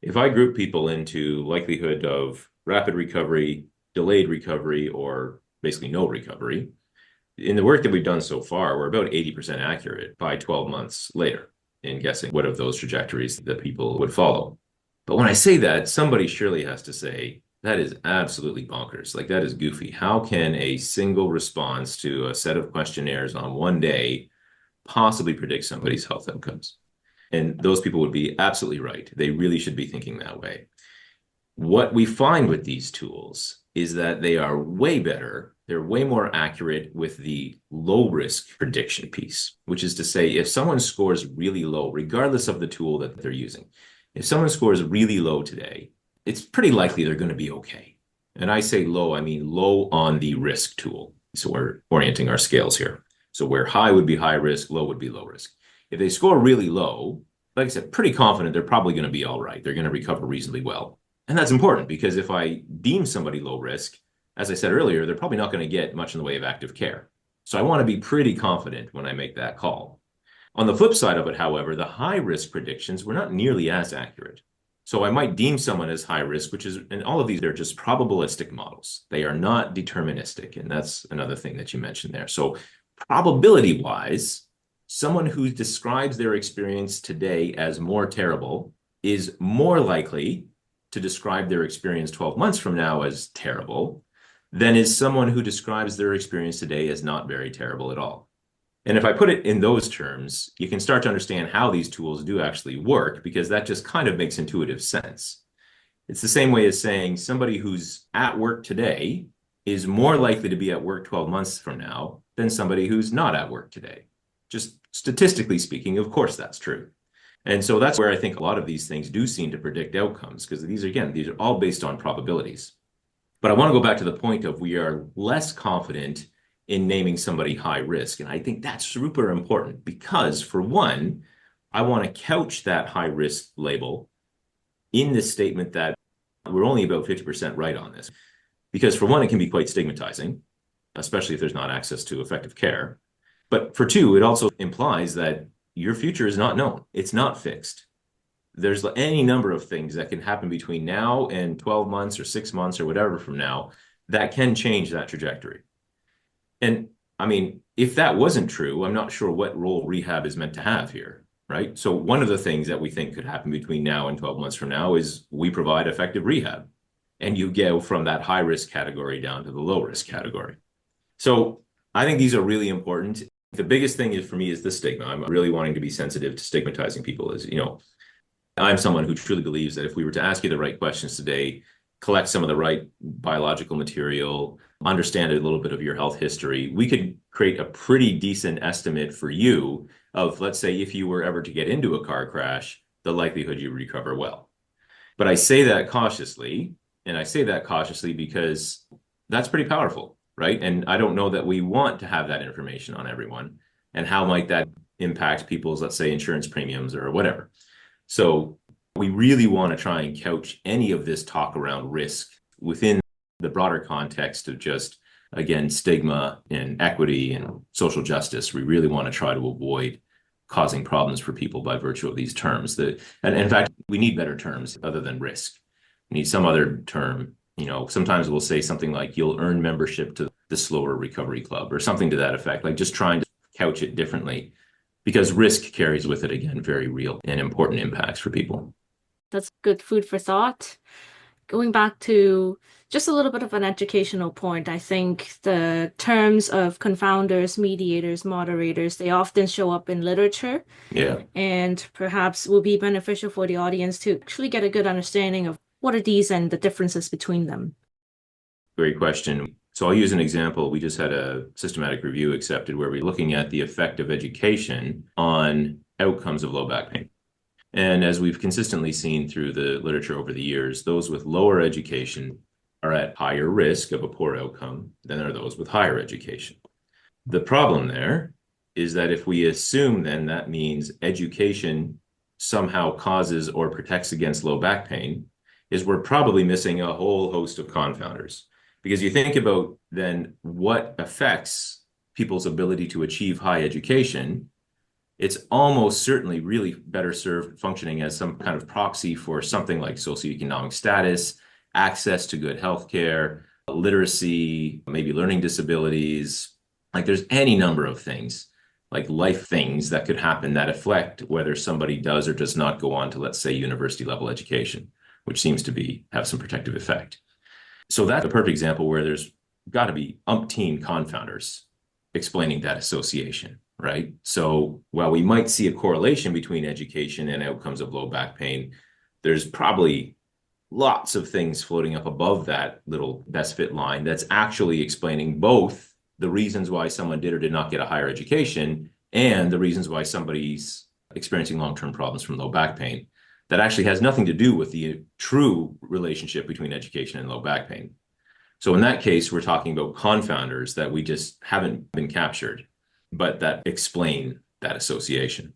if I group people into likelihood of rapid recovery, delayed recovery, or basically no recovery, in the work that we've done so far, we're about 80% accurate by 12 months later in guessing what of those trajectories that people would follow. But when I say that, somebody surely has to say, that is absolutely bonkers. Like, that is goofy. How can a single response to a set of questionnaires on one day possibly predict somebody's health outcomes? And those people would be absolutely right. They really should be thinking that way. What we find with these tools is that they are way better. They're way more accurate with the low risk prediction piece, which is to say, if someone scores really low, regardless of the tool that they're using, if someone scores really low today, it's pretty likely they're going to be okay. And I say low, I mean low on the risk tool. So we're orienting our scales here. So where high would be high risk, low would be low risk. If they score really low, like I said, pretty confident they're probably going to be all right. They're going to recover reasonably well. And that's important because if I deem somebody low risk, as I said earlier, they're probably not going to get much in the way of active care. So I want to be pretty confident when I make that call. On the flip side of it, however, the high risk predictions were not nearly as accurate. So I might deem someone as high risk, and all of these are just probabilistic models. They are not deterministic. And that's another thing that you mentioned there. So probability-wise, someone who describes their experience today as more terrible is more likely to describe their experience 12 months from now as terrible than is someone who describes their experience today as not very terrible at all. And if I put it in those terms, you can start to understand how these tools do actually work, because that just kind of makes intuitive sense. It's the same way as saying somebody who's at work today is more likely to be at work 12 months from now than somebody who's not at work today. Just statistically speaking, of course, that's true. And so that's where I think a lot of these things do seem to predict outcomes, because these are all based on probabilities. But I want to go back to the point of we are less confident in naming somebody high risk. And I think that's super important because, for one, I want to couch that high risk label in this statement that we're only about 50% right on this. Because for one, it can be quite stigmatizing. especially if there's not access to effective care. But for two, it also implies that your future is not known. It's not fixed. There's any number of things that can happen between now and 12 months or 6 months or whatever from now that can change that trajectory. And I mean, if that wasn't true, I'm not sure what role rehab is meant to have here, right? So one of the things that we think could happen between now and 12 months from now is we provide effective rehab, and you go from that high risk category down to the low risk category. So I think these are really important. The biggest thing is for me is the stigma. I'm really wanting to be sensitive to stigmatizing people. Is, I'm someone who truly believes that if we were to ask you the right questions today, collect some of the right biological material, understand a little bit of your health history, we could create a pretty decent estimate for you of, let's say, if you were ever to get into a car crash, the likelihood you recover well. But I say that cautiously, and I say that cautiously because that's pretty powerful, right? And I don't know that we want to have that information on everyone. And how might that impact people's, let's say, insurance premiums or whatever. So we really want to try and couch any of this talk around risk within the broader context of just, again, stigma and equity and social justice. We really want to try to avoid causing problems for people by virtue of these terms. And in fact, we need better terms other than risk. We need some other term. Sometimes we'll say something like, you'll earn membership to the slower recovery club or something to that effect, like just trying to couch it differently, because risk carries with it, again, very real and important impacts for people. That's good food for thought. Going back to just a little bit of an educational point, I think the terms of confounders, mediators, moderators, they often show up in literature. Yeah. And perhaps will be beneficial for the audience to actually get a good understanding of what are these and the differences between them. Great question. So I'll use an example. We just had a systematic review accepted where we're looking at the effect of education on outcomes of low back pain. And as we've consistently seen through the literature over the years, those with lower education are at higher risk of a poor outcome than are those with higher education. The problem there is that if we assume then that means education somehow causes or protects against low back pain, is we're probably missing a whole host of confounders. Because you think about then what affects people's ability to achieve high education, it's almost certainly really better served functioning as some kind of proxy for something like socioeconomic status, access to good healthcare, literacy, maybe learning disabilities. Like there's any number of things, like life things that could happen that affect whether somebody does or does not go on to, let's say, university level education, which seems to have some protective effect. So that's a perfect example where there's got to be umpteen confounders explaining that association, right? So while we might see a correlation between education and outcomes of low back pain, there's probably lots of things floating up above that little best fit line that's actually explaining both the reasons why someone did or did not get a higher education and the reasons why somebody's experiencing long-term problems from low back pain. That actually has nothing to do with the true relationship between education and low back pain. So in that case, we're talking about confounders that we just haven't been captured, but that explain that association.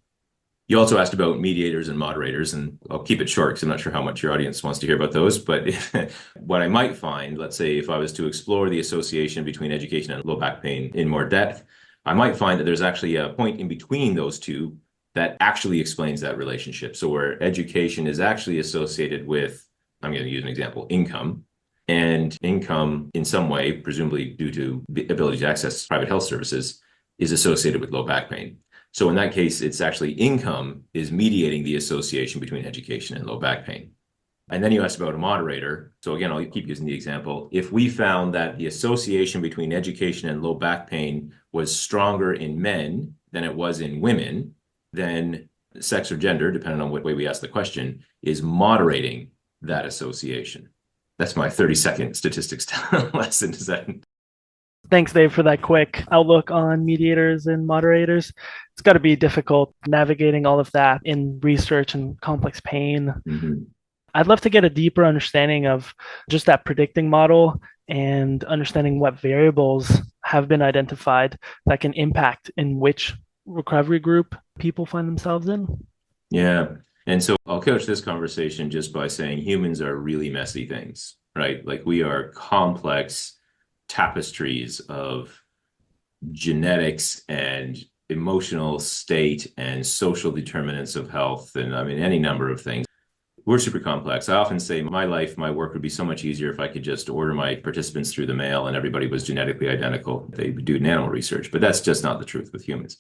You also asked about mediators and moderators, and I'll keep it short because I'm not sure how much your audience wants to hear about those. But what I might find, let's say if I was to explore the association between education and low back pain in more depth, I might find that there's actually a point in between those two that actually explains that relationship. So where education is actually associated with, I'm going to use an example, income, and income in some way, presumably due to the ability to access private health services, is associated with low back pain. So in that case, it's actually income is mediating the association between education and low back pain. And then you asked about a moderator. So again, I'll keep using the example. If we found that the association between education and low back pain was stronger in men than it was in women, then sex or gender, depending on what way we ask the question, is moderating that association. That's my 30-second statistics lesson. Does that? Thanks, Dave, for that quick outlook on mediators and moderators. It's got to be difficult navigating all of that in research and complex pain. Mm-hmm. I'd love to get a deeper understanding of just that predicting model and understanding what variables have been identified that can impact in which recovery group people find themselves in. Yeah. And so I'll couch this conversation just by saying humans are really messy things, right? Like we are complex, tapestries of genetics and emotional state and social determinants of health, and I mean, any number of things. We're super complex. I often say my work would be so much easier if I could just order my participants through the mail and everybody was genetically identical. They would do animal research, but that's just not the truth with humans.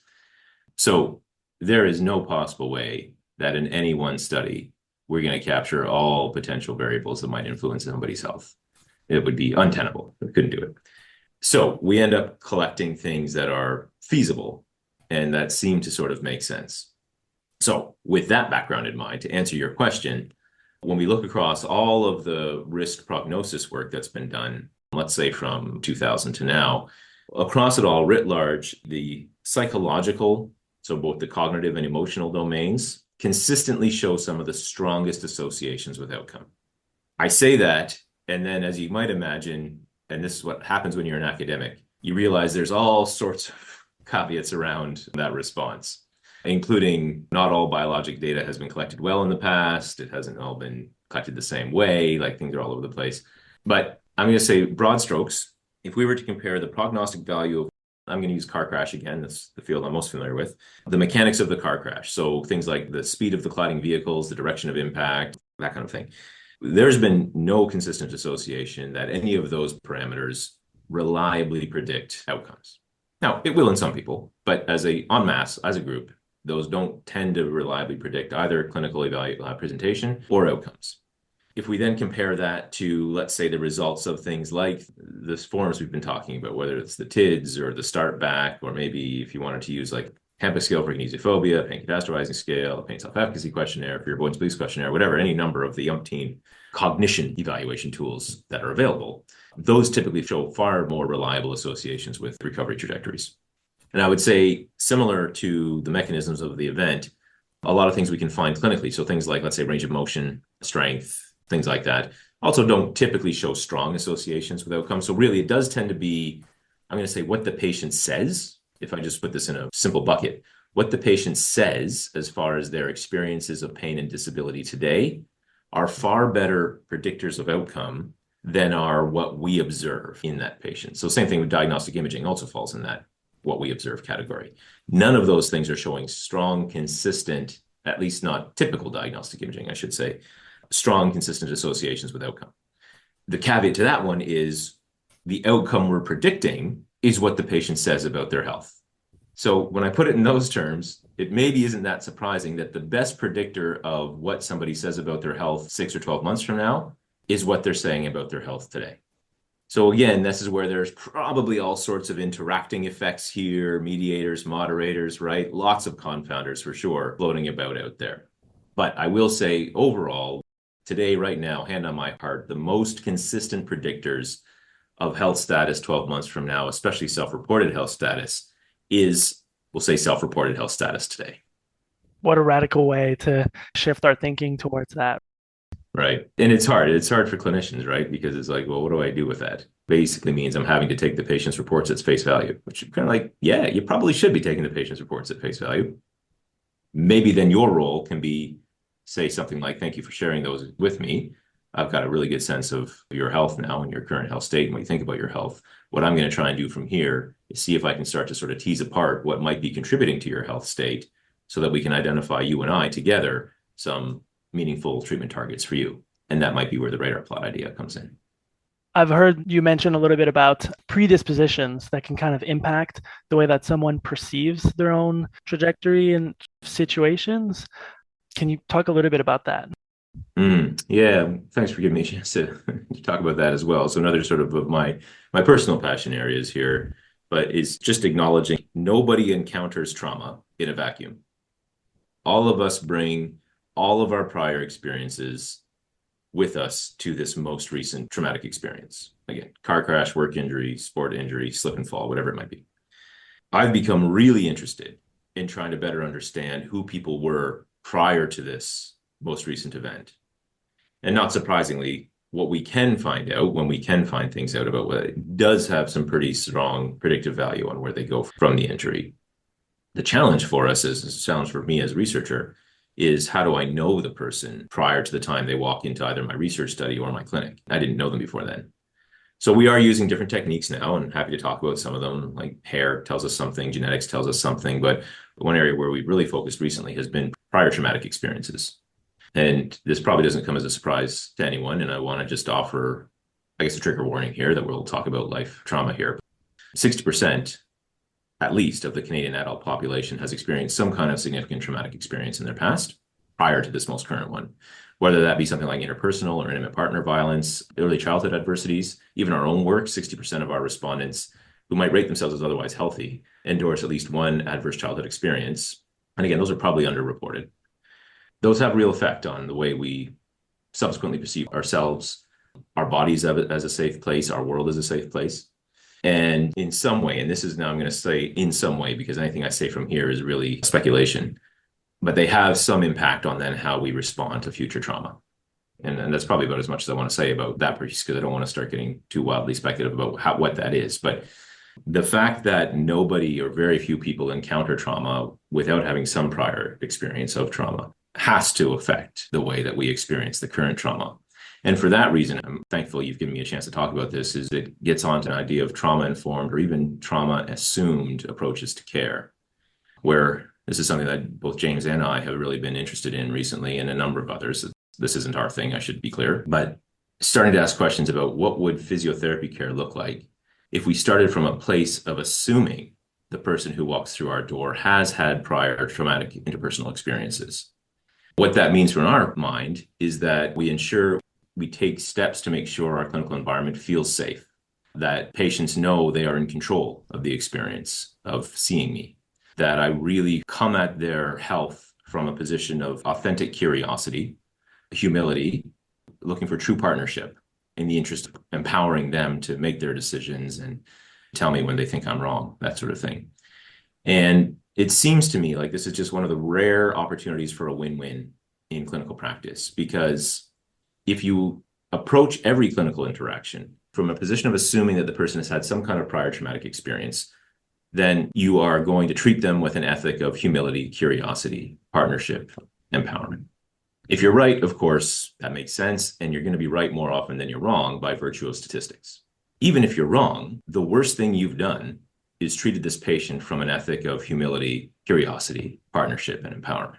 So there is no possible way that in any one study, we're going to capture all potential variables that might influence somebody's health. It would be untenable. We couldn't do it. So we end up collecting things that are feasible and that seem to sort of make sense. So with that background in mind, to answer your question, when we look across all of the risk prognosis work that's been done, let's say from 2000 to now, across it all, writ large, the psychological, so both the cognitive and emotional domains, consistently show some of the strongest associations with outcome. I say that, and then as you might imagine, and this is what happens when you're an academic, you realize there's all sorts of caveats around that response, including not all biologic data has been collected well in the past. It hasn't all been collected the same way, like things are all over the place. But I'm going to say broad strokes, if we were to compare the prognostic value of, I'm going to use car crash again, that's the field I'm most familiar with, the mechanics of the car crash. So things like the speed of the colliding vehicles, the direction of impact, that kind of thing. There's been no consistent association that any of those parameters reliably predict outcomes. Now, it will in some people, but as en masse, as a group, those don't tend to reliably predict either clinical presentation or outcomes. If we then compare that to, let's say, the results of things like the forms we've been talking about, whether it's the TIDS or the start back, or maybe if you wanted to use like HAMPA scale for kinesiophobia, pain catastrophizing scale, pain self-efficacy questionnaire, fear avoidance beliefs questionnaire, whatever, any number of the umpteen cognition evaluation tools that are available, those typically show far more reliable associations with recovery trajectories. And I would say, similar to the mechanisms of the event, a lot of things we can find clinically. So things like, let's say, range of motion, strength, things like that, also don't typically show strong associations with outcomes. So really, it does tend to be, I'm going to say, what the patient says, if I just put this in a simple bucket, what the patient says as far as their experiences of pain and disability today are far better predictors of outcome than are what we observe in that patient. So same thing with diagnostic imaging, also falls in that what we observe category. None of those things are showing strong, consistent, at least not typical diagnostic imaging, I should say, strong, consistent associations with outcome. The caveat to that one is the outcome we're predicting is what the patient says about their health. So when I put it in those terms, it maybe isn't that surprising that the best predictor of what somebody says about their health 6 or 12 months from now is what they're saying about their health today. So again, this is where there's probably all sorts of interacting effects here, mediators, moderators, right? Lots of confounders for sure floating about out there. But I will say overall, today, right now, hand on my heart, the most consistent predictors of health status 12 months from now, especially self-reported health status, is, we'll say, self-reported health status today. What a radical way to shift our thinking towards that. Right. And it's hard. It's hard for clinicians, right? Because it's like, well, what do I do with that? Basically means I'm having to take the patient's reports at face value, which is kind of like, yeah, you probably should be taking the patient's reports at face value. Maybe then your role can be, say something like, thank you for sharing those with me. I've got a really good sense of your health now and your current health state and what you think about your health. What I'm going to try and do from here is see if I can start to sort of tease apart what might be contributing to your health state so that we can identify, you and I together, some meaningful treatment targets for you. And that might be where the radar plot idea comes in. I've heard you mention a little bit about predispositions that can kind of impact the way that someone perceives their own trajectory and situations. Can you talk a little bit about that? Yeah, thanks for giving me a chance to talk about that as well. So another sort of my personal passion areas here, but is just acknowledging nobody encounters trauma in a vacuum. All of us bring all of our prior experiences with us to this most recent traumatic experience. Again, car crash, work injury, sport injury, slip and fall, whatever it might be. I've become really interested in trying to better understand who people were prior to this most recent event. And not surprisingly, what we can find out when we can find things out about what it does have some pretty strong predictive value on where they go from the injury. The challenge for us, is a challenge for me as a researcher, is how do I know the person prior to the time they walk into either my research study or my clinic? I didn't know them before then. So we are using different techniques now, and happy to talk about some of them. Like hair tells us something, genetics tells us something, but one area where we've really focused recently has been prior traumatic experiences. And this probably doesn't come as a surprise to anyone, and I want to just offer, I guess, a trigger warning here that we'll talk about life trauma here. 60%, at least, of the Canadian adult population has experienced some kind of significant traumatic experience in their past prior to this most current one, whether that be something like interpersonal or intimate partner violence, early childhood adversities, even our own work. 60% of our respondents who might rate themselves as otherwise healthy endorse at least one adverse childhood experience. And again, those are probably underreported. Those have real effect on the way we subsequently perceive ourselves, our bodies as a safe place, our world as a safe place. And in some way, and this is now I'm going to say in some way, because anything I say from here is really speculation, but they have some impact on then how we respond to future trauma. And that's probably about as much as I want to say about that piece, because I don't want to start getting too wildly speculative about what that is. But the fact that nobody or very few people encounter trauma without having some prior experience of trauma has to affect the way that we experience the current trauma. And for that reason, I'm thankful you've given me a chance to talk about this, is it gets onto an idea of trauma-informed or even trauma-assumed approaches to care, where this is something that both James and I have really been interested in recently, and a number of others. This isn't our thing, I should be clear, but starting to ask questions about what would physiotherapy care look like if we started from a place of assuming the person who walks through our door has had prior traumatic interpersonal experiences. What that means from our mind is that we ensure we take steps to make sure our clinical environment feels safe, that patients know they are in control of the experience of seeing me, that I really come at their health from a position of authentic curiosity, humility, looking for true partnership in the interest of empowering them to make their decisions and tell me when they think I'm wrong, that sort of thing. And it seems to me like this is just one of the rare opportunities for a win-win in clinical practice, because if you approach every clinical interaction from a position of assuming that the person has had some kind of prior traumatic experience, then you are going to treat them with an ethic of humility, curiosity, partnership, empowerment. If you're right, of course, that makes sense, and you're going to be right more often than you're wrong by virtue of statistics. Even if you're wrong, the worst thing you've done is treated this patient from an ethic of humility, curiosity, partnership, and empowerment.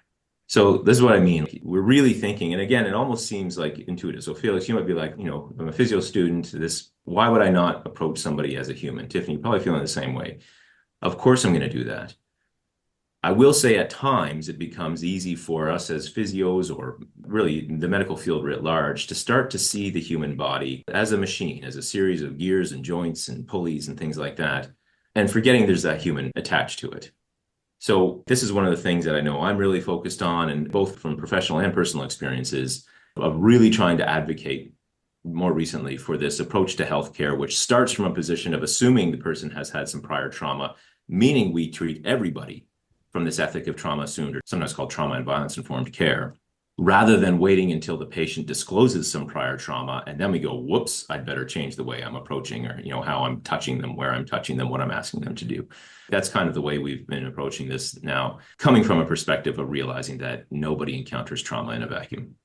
So this is what I mean. We're really thinking, and again, it almost seems like intuitive. So Felix, you might be like, I'm a physio student. Why would I not approach somebody as a human? Tiffany, you're probably feeling the same way. Of course I'm going to do that. I will say at times it becomes easy for us as physios, or really the medical field writ large, to start to see the human body as a machine, as a series of gears and joints and pulleys and things like that, and forgetting there's that human attached to it. So this is one of the things that I know I'm really focused on, and both from professional and personal experiences, of really trying to advocate more recently for this approach to healthcare, which starts from a position of assuming the person has had some prior trauma, meaning we treat everybody from this ethic of trauma assumed, or sometimes called trauma and violence informed care, rather than waiting until the patient discloses some prior trauma and then we go, whoops, I'd better change the way I'm approaching, or how I'm touching them, where I'm touching them, what I'm asking them to do. That's kind of the way we've been approaching this now, coming from a perspective of realizing that nobody encounters trauma in a vacuum.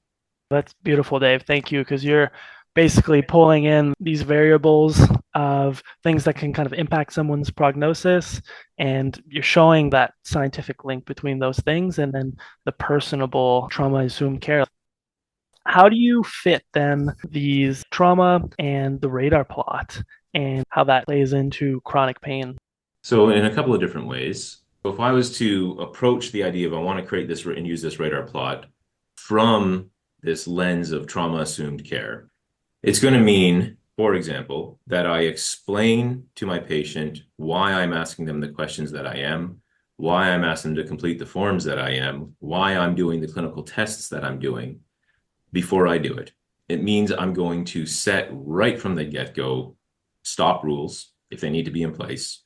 That's beautiful, Dave. Thank you, because you're basically pulling in these variables of things that can kind of impact someone's prognosis, and you're showing that scientific link between those things and then the personable trauma-assumed care. How do you fit then these trauma and the radar plot and how that plays into chronic pain? So in a couple of different ways. So if I was to approach the idea of I want to create this and use this radar plot from this lens of trauma-assumed care, it's going to mean, for example, that I explain to my patient why I'm asking them the questions that I am, why I'm asking them to complete the forms that I am, why I'm doing the clinical tests that I'm doing before I do it. It means I'm going to set right from the get-go stop rules if they need to be in place.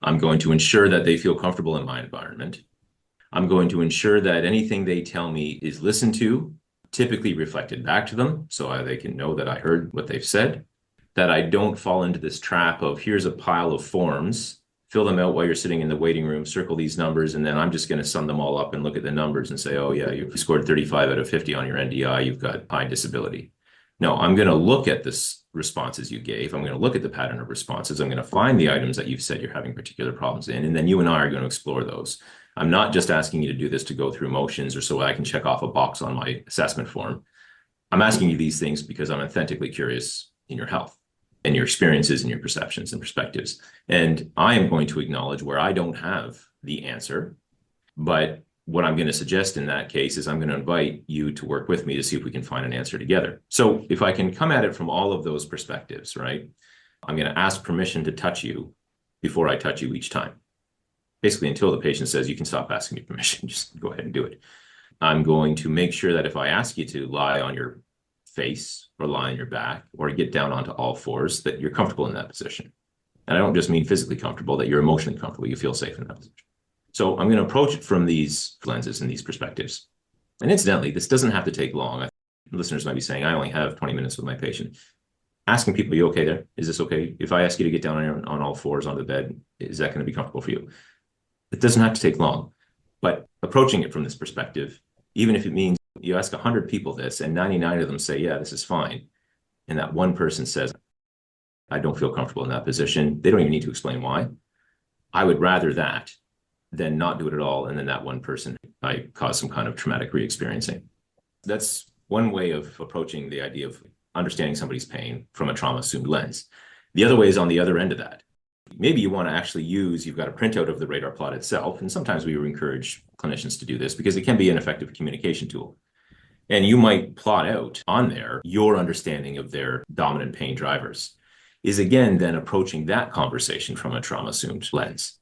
I'm going to ensure that they feel comfortable in my environment. I'm going to ensure that anything they tell me is listened to, typically reflected back to them, so they can know that I heard what they've said, that I don't fall into this trap of here's a pile of forms, fill them out while you're sitting in the waiting room, circle these numbers, and then I'm just going to sum them all up and look at the numbers and say, oh yeah, you scored 35 out of 50 on your NDI, you've got high disability. No, I'm going to look at this responses you gave. I'm going to look at the pattern of responses. I'm going to find the items that you've said you're having particular problems in, and then you and I are going to explore those. I'm not just asking you to do this to go through motions or so I can check off a box on my assessment form. I'm asking you these things because I'm authentically curious in your health and your experiences and your perceptions and perspectives. And I am going to acknowledge where I don't have the answer, but what I'm going to suggest in that case is I'm going to invite you to work with me to see if we can find an answer together. So if I can come at it from all of those perspectives, right, I'm going to ask permission to touch you before I touch you each time. Basically, until the patient says you can stop asking me permission, just go ahead and do it. I'm going to make sure that if I ask you to lie on your face or lie on your back or get down onto all fours, that you're comfortable in that position. And I don't just mean physically comfortable, that you're emotionally comfortable, you feel safe in that position. So I'm going to approach it from these lenses and these perspectives. And incidentally, this doesn't have to take long. Listeners might be saying, I only have 20 minutes with my patient. Asking people, are you okay there? Is this okay? If I ask you to get down on all fours on the bed, is that going to be comfortable for you? It doesn't have to take long. But approaching it from this perspective, even if it means you ask 100 people this and 99 of them say, yeah, this is fine, and that one person says, I don't feel comfortable in that position, they don't even need to explain why. I would rather that than not do it at all, and then that one person might cause some kind of traumatic re-experiencing. That's one way of approaching the idea of understanding somebody's pain from a trauma-assumed lens. The other way is on the other end of that. Maybe you want to actually you've got a printout of the radar plot itself, and sometimes we encourage clinicians to do this because it can be an effective communication tool. And you might plot out on there your understanding of their dominant pain drivers, is again then approaching that conversation from a trauma-assumed lens,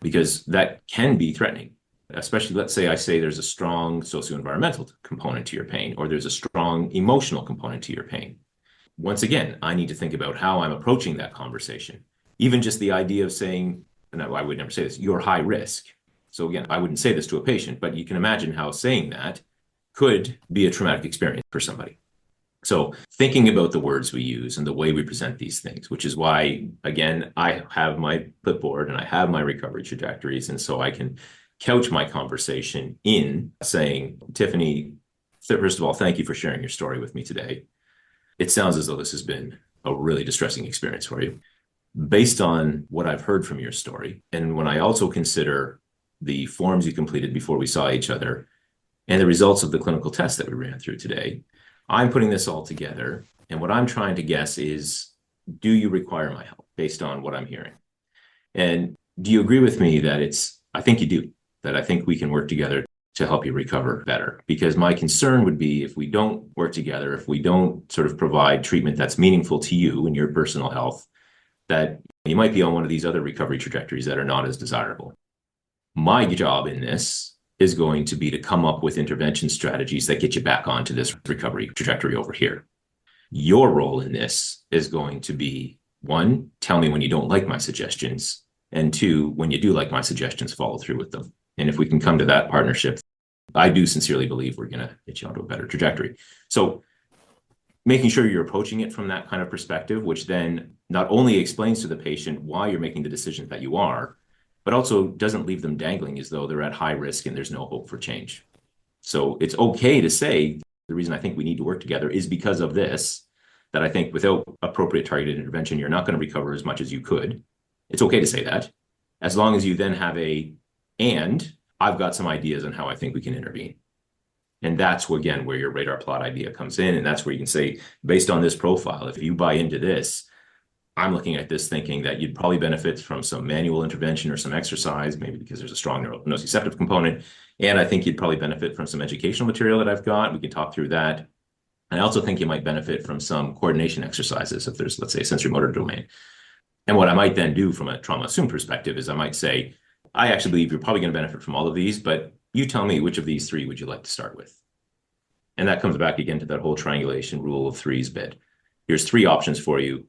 because that can be threatening. Especially, let's say I say there's a strong socio-environmental component to your pain, or there's a strong emotional component to your pain. Once again, I need to think about how I'm approaching that conversation. Even just the idea of saying, no, I would never say this, you're high risk. So again, I wouldn't say this to a patient, but you can imagine how saying that could be a traumatic experience for somebody. So thinking about the words we use and the way we present these things, which is why, again, I have my clipboard and I have my recovery trajectories. And so I can couch my conversation in saying, Tiffany, first of all, thank you for sharing your story with me today. It sounds as though this has been a really distressing experience for you. Based on what I've heard from your story, and when I also consider the forms you completed before we saw each other and the results of the clinical test that we ran through today, I'm putting this all together. And what I'm trying to guess is, do you require my help based on what I'm hearing? And do you agree with me that I think you do, that I think we can work together to help you recover better? Because my concern would be if we don't work together, if we don't sort of provide treatment that's meaningful to you and your personal health, that you might be on one of these other recovery trajectories that are not as desirable. My job in this is going to be to come up with intervention strategies that get you back onto this recovery trajectory over here. Your role in this is going to be, one, tell me when you don't like my suggestions, and two, when you do like my suggestions, follow through with them. And if we can come to that partnership, I do sincerely believe we're going to get you onto a better trajectory. So making sure you're approaching it from that kind of perspective, which then not only explains to the patient why you're making the decisions that you are, but also doesn't leave them dangling as though they're at high risk and there's no hope for change. So it's okay to say, the reason I think we need to work together is because of this, that I think without appropriate targeted intervention, you're not going to recover as much as you could. It's okay to say that, as long as you then have and I've got some ideas on how I think we can intervene. And that's, again, where your radar plot idea comes in. And that's where you can say, based on this profile, if you buy into this, I'm looking at this thinking that you'd probably benefit from some manual intervention or some exercise, maybe because there's a strong nociceptive component. And I think you'd probably benefit from some educational material that I've got. We can talk through that. I also think you might benefit from some coordination exercises if there's, let's say, a sensory motor domain. And what I might then do from a trauma-assumed perspective is I might say, I actually believe you're probably going to benefit from all of these, but you tell me which of these three would you like to start with? And that comes back again to that whole triangulation rule of threes bit. Here's three options for you.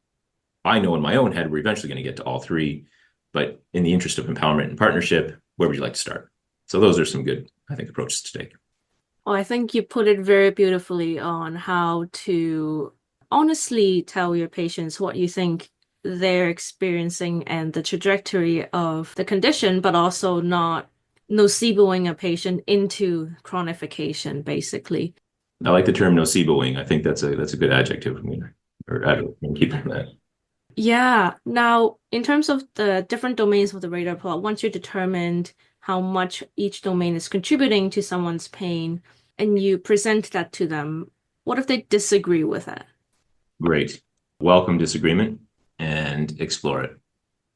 I know in my own head we're eventually going to get to all three, but in the interest of empowerment and partnership, where would you like to start? So those are some good, I think, approaches to take. Well, I think you put it very beautifully on how to honestly tell your patients what you think they're experiencing and the trajectory of the condition, but also not noceboing a patient into chronification, basically. I like the term noceboing. I think that's a good adjective. I'm going to or I don't know, keep that. Yeah. Now, in terms of the different domains of the radar plot, once you determined how much each domain is contributing to someone's pain and you present that to them, what if they disagree with it? Great. Welcome disagreement and explore it.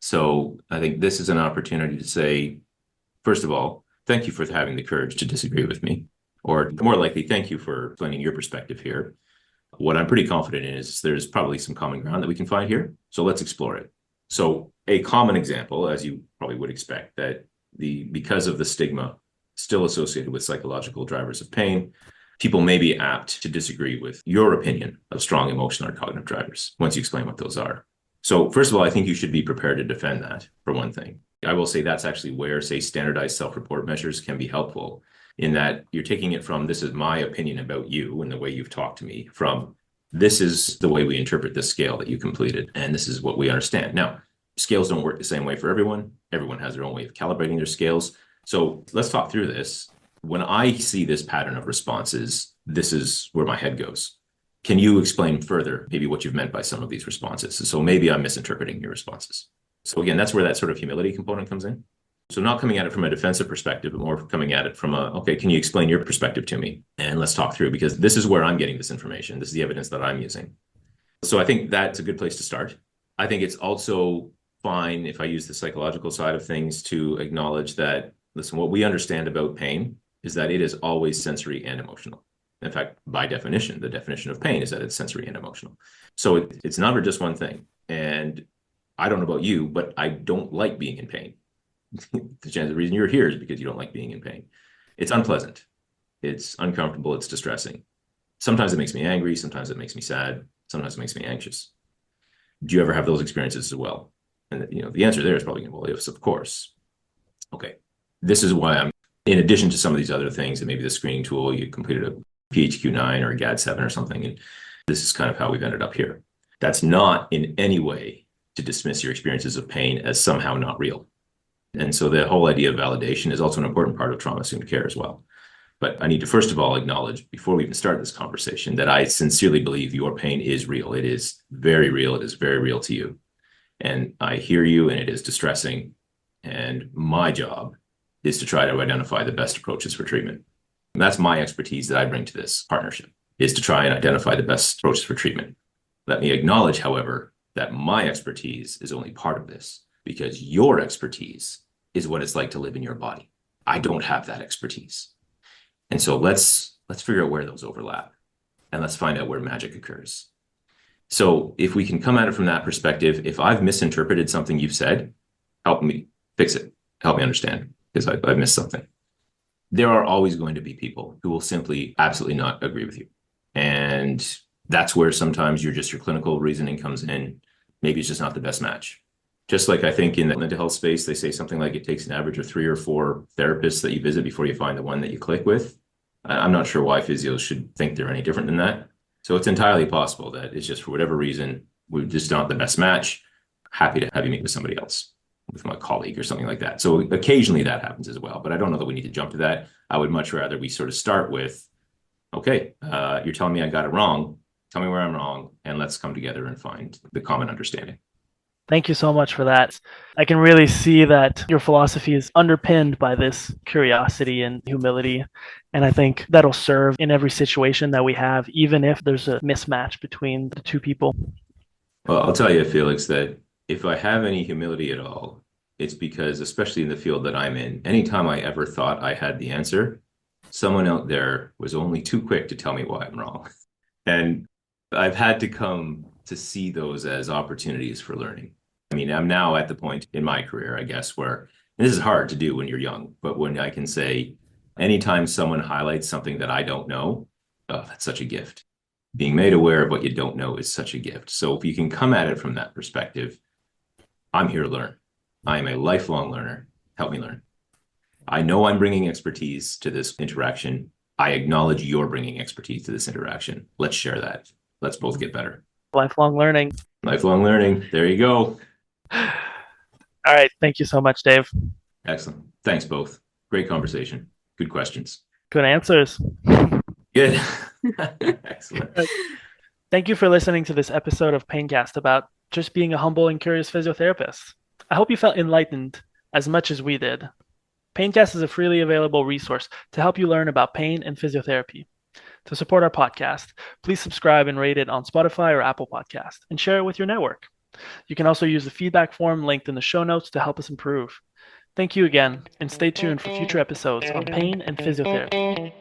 So I think this is an opportunity to say, first of all, thank you for having the courage to disagree with me, or more likely, thank you for explaining your perspective here. What I'm pretty confident in is there's probably some common ground that we can find here. So let's explore it. So a common example, as you probably would expect, that because of the stigma still associated with psychological drivers of pain, people may be apt to disagree with your opinion of strong emotional or cognitive drivers once you explain what those are. So first of all, I think you should be prepared to defend that, for one thing. I will say that's actually where, say, standardized self-report measures can be helpful, in that you're taking it from, this is my opinion about you and the way you've talked to me, from this is the way we interpret this scale that you completed, and this is what we understand. Now, scales don't work the same way for everyone. Everyone has their own way of calibrating their scales. So let's talk through this. When I see this pattern of responses, this is where my head goes. Can you explain further maybe what you've meant by some of these responses? So maybe I'm misinterpreting your responses. So again, that's where that sort of humility component comes in. So not coming at it from a defensive perspective, but more coming at it from okay, can you explain your perspective to me? And let's talk through, because this is where I'm getting this information. This is the evidence that I'm using. So I think that's a good place to start. I think it's also fine, if I use the psychological side of things, to acknowledge that, listen, what we understand about pain is that it is always sensory and emotional. In fact, by definition, the definition of pain is that it's sensory and emotional. So it's never just one thing. And I don't know about you, but I don't like being in pain. The reason you're here is because you don't like being in pain. It's unpleasant. It's uncomfortable. It's distressing. Sometimes it makes me angry. Sometimes it makes me sad. Sometimes it makes me anxious. Do you ever have those experiences as well? And the answer there is probably, well, yes, of course. Okay. This is why I'm, in addition to some of these other things, and maybe the screening tool, you completed a PHQ-9 or a GAD-7 or something, and this is kind of how we've ended up here. That's not in any way to dismiss your experiences of pain as somehow not real. And so the whole idea of validation is also an important part of trauma-assumed care as well. But I need to first of all acknowledge, before we even start this conversation, that I sincerely believe your pain is real. It is very real. It is very real to you. And I hear you, and it is distressing. And my job is to try to identify the best approaches for treatment. And that's my expertise that I bring to this partnership, is to try and identify the best approaches for treatment. Let me acknowledge, however, that my expertise is only part of this, because your expertise is what it's like to live in your body. I don't have that expertise. And so let's figure out where those overlap, and let's find out where magic occurs. So if we can come at it from that perspective, if I've misinterpreted something you've said, help me fix it. Help me understand, because I've missed something. There are always going to be people who will simply absolutely not agree with you. And that's where sometimes your clinical reasoning comes in. Maybe it's just not the best match. Just like I think in the mental health space, they say something like it takes an average of 3 or 4 therapists that you visit before you find the one that you click with. I'm not sure why physios should think they're any different than that. So it's entirely possible that it's just for whatever reason, we're just not the best match. Happy to have you meet with somebody else, with my colleague or something like that. So occasionally that happens as well, but I don't know that we need to jump to that. I would much rather we sort of start with, okay, you're telling me I got it wrong. Tell me where I'm wrong, and let's come together and find the common understanding. Thank you so much for that. I can really see that your philosophy is underpinned by this curiosity and humility. And I think that'll serve in every situation that we have, even if there's a mismatch between the two people. Well, I'll tell you, Felix, that if I have any humility at all, it's because, especially in the field that I'm in, anytime I ever thought I had the answer, someone out there was only too quick to tell me why I'm wrong. And I've had to come to see those as opportunities for learning. I mean, I'm now at the point in my career, I guess, where, and this is hard to do when you're young, but when I can say, anytime someone highlights something that I don't know, oh, that's such a gift. Being made aware of what you don't know is such a gift. So if you can come at it from that perspective, I'm here to learn. I am a lifelong learner. Help me learn. I know I'm bringing expertise to this interaction. I acknowledge you're bringing expertise to this interaction. Let's share that. Let's both get better. Lifelong learning. Lifelong learning. There you go. All right. Thank you so much, Dave. Excellent. Thanks both. Great conversation. Good questions. Good answers. Good. Excellent. Thank you for listening to this episode of Paincast about just being a humble and curious physiotherapist. I hope you felt enlightened as much as we did. Paincast is a freely available resource to help you learn about pain and physiotherapy. To support our podcast, please subscribe and rate it on Spotify or Apple Podcast and share it with your network. You can also use the feedback form linked in the show notes to help us improve. Thank you again, and stay tuned for future episodes on pain and physiotherapy.